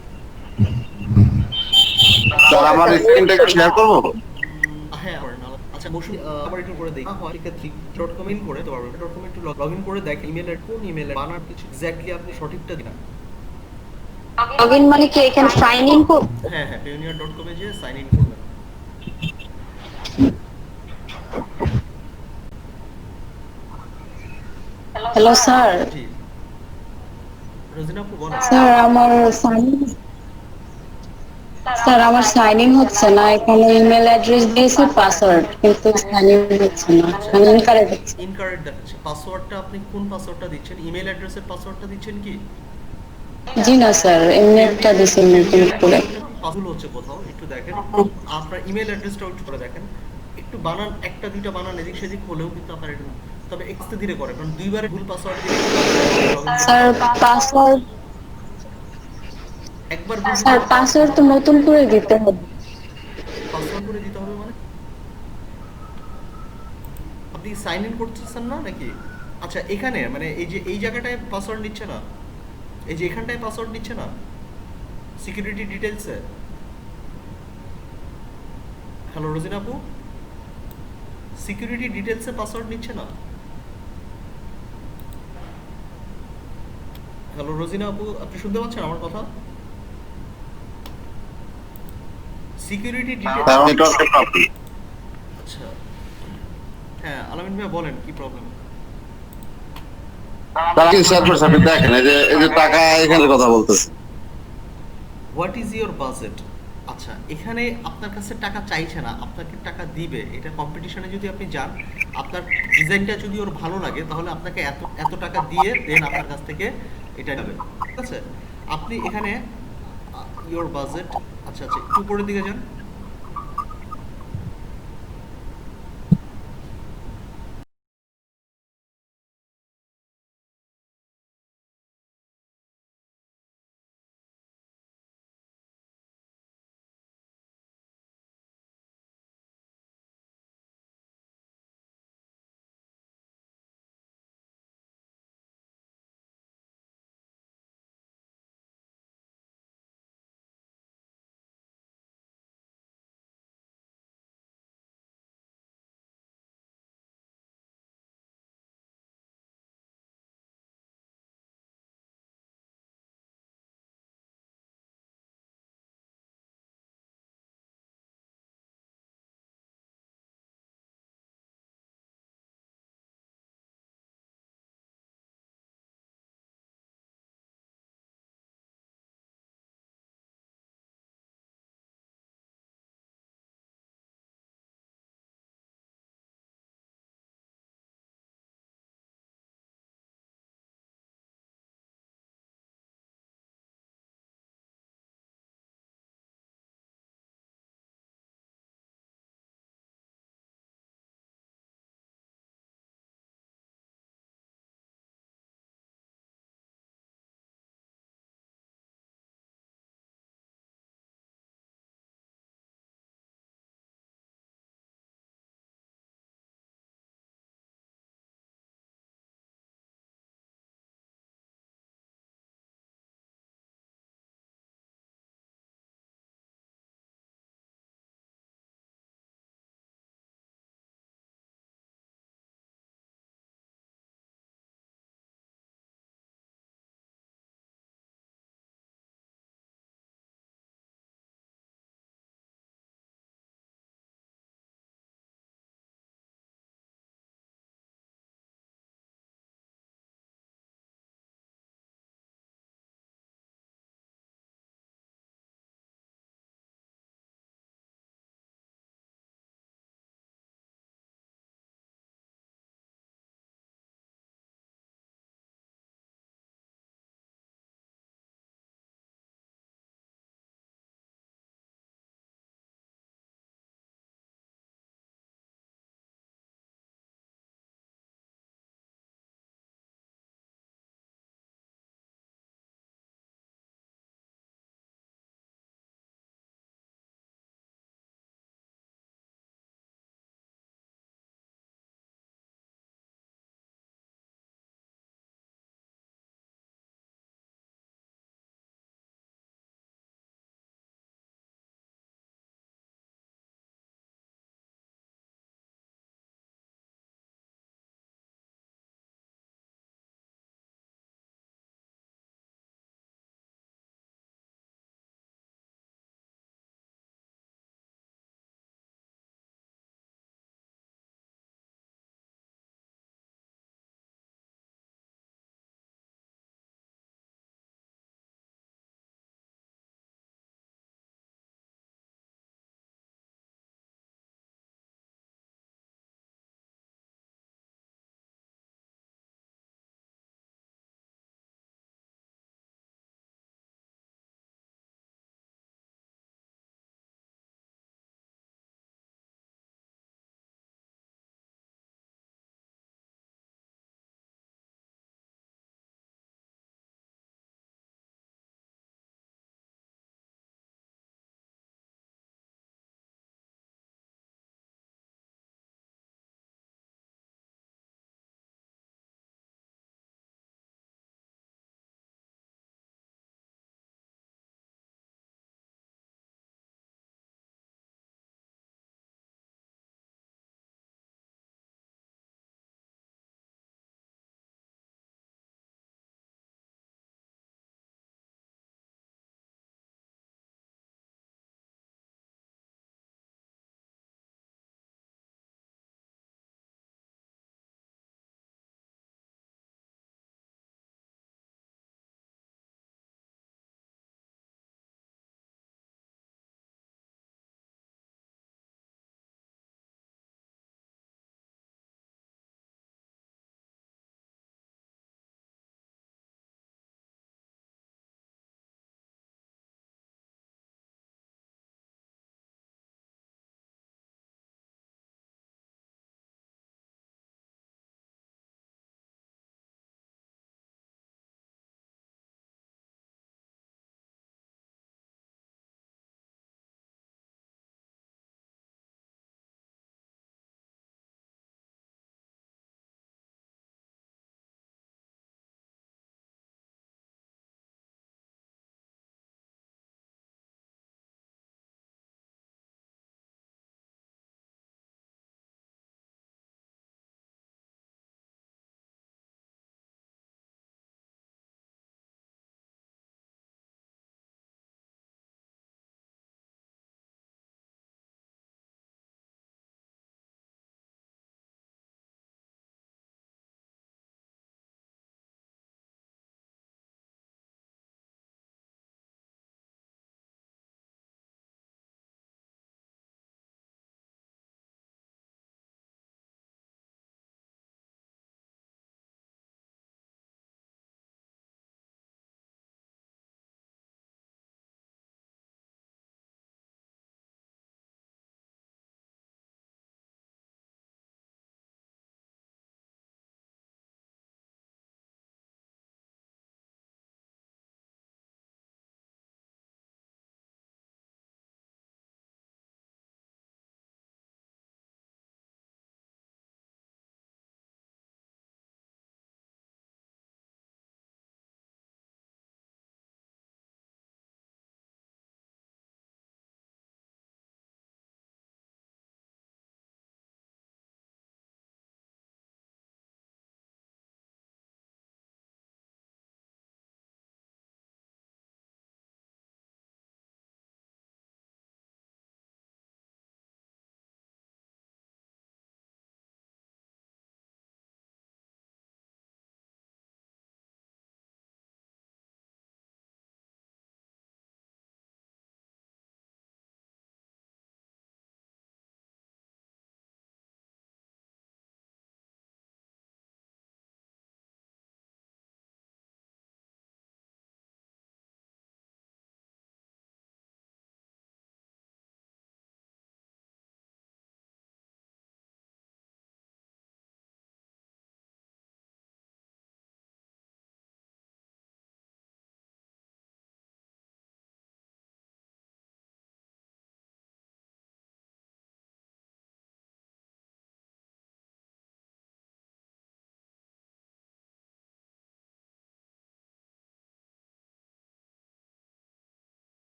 স্যার আমার স্ক্রিনটা একটু শেয়ার করবো? হ্যাঁ আচ্ছা বসুন, আবার একটু করে দেখি হয় সেক্ষেত্রে .com ইন করে দেওয়া হবে। .com একটু লগ ইন করে দেখেন ইমেলের কোন ইমেলে বানার কিছু এক্স্যাক্টলি আপনি সঠিকটা দিন। লগ ইন মানে কি এখানে সাইন ইন করব? হ্যাঁ হ্যাঁ, payoneer.com এ যে সাইন ইন করবেন। Hello sir. জি রোজিনা আপু বলেন। স্যার আমার সাইন ইন হচ্ছে না, এখানে ইমেল অ্যাড্রেস দিয়েছি পাসওয়ার্ড, কিন্তু সাইন ইন হচ্ছে না, মানে ইনকারেক্ট হচ্ছে। ইনকারেক্ট দেখাচ্ছে। পাসওয়ার্ডটা আপনি কোন পাসওয়ার্ডটা দিচ্ছেন? ইমেল অ্যাড্রেসের পাসওয়ার্ডটা দিচ্ছেন কি? জি না স্যার, এমনি একটা দিয়েছি নতুন করে। পাসওয়ার্ড হচ্ছে কোথাও একটু দেখেন, আপনার ইমেল অ্যাড্রেসটাও একটু করে দেখেন। একটু বানান, একটা দুইটা বানান এদিক সেদিক হলেও কিন্তু আপনার এটা, তবে একটু ধীরে করে, কারণ দুইবারে ভুল পাসওয়ার্ড দিয়ে স্যার পাসওয়ার্ড একবার স্যার পাসওয়ার্ড তো নতুন করে দিতে হবে। পাসওয়ার্ড করে দিতে হবে মানে আপনি সাইন ইন করতেছেন না নাকি? আচ্ছা এখানে মানে এই যে এই জায়গাটায় পাসওয়ার্ড নিচ্ছে না, এই যে এখানটায় পাসওয়ার্ড নিচ্ছে না সিকিউরিটি ডিটেইলসে। হ্যালো রোজিনা আপু, সিকিউরিটি ডিটেইলসে পাসওয়ার্ড নিচ্ছে না? হ্যালো রোজিনা আপু, আপনি শুনতে পাচ্ছেন আমার কথা? Security details. স্যার নেটওয়ার্কের প্রবলেম। আচ্ছা হ্যাঁ আলামিন ভাই বলেন কি প্রবলেম? তারা কি স্যার আপনি দেখেন এই যে টাকা এখানে কথা বলতেছে। What is your budget? আচ্ছা এখানে আপনার কাছে টাকা চাইছে না, আপনাকে টাকা দিবে। এটা কম্পিটিশনে যদি আপনি যান, আপনার ডিজাইনটা যদি ওর ভালো লাগে তাহলে আপনাকে এত টাকা দিয়ে দেন আপনার কাছ থেকে এটা নেবে, ঠিক আছে? আপনি এখানে ইওর বাজেট, আচ্ছা একটু উপরের দিকে যান।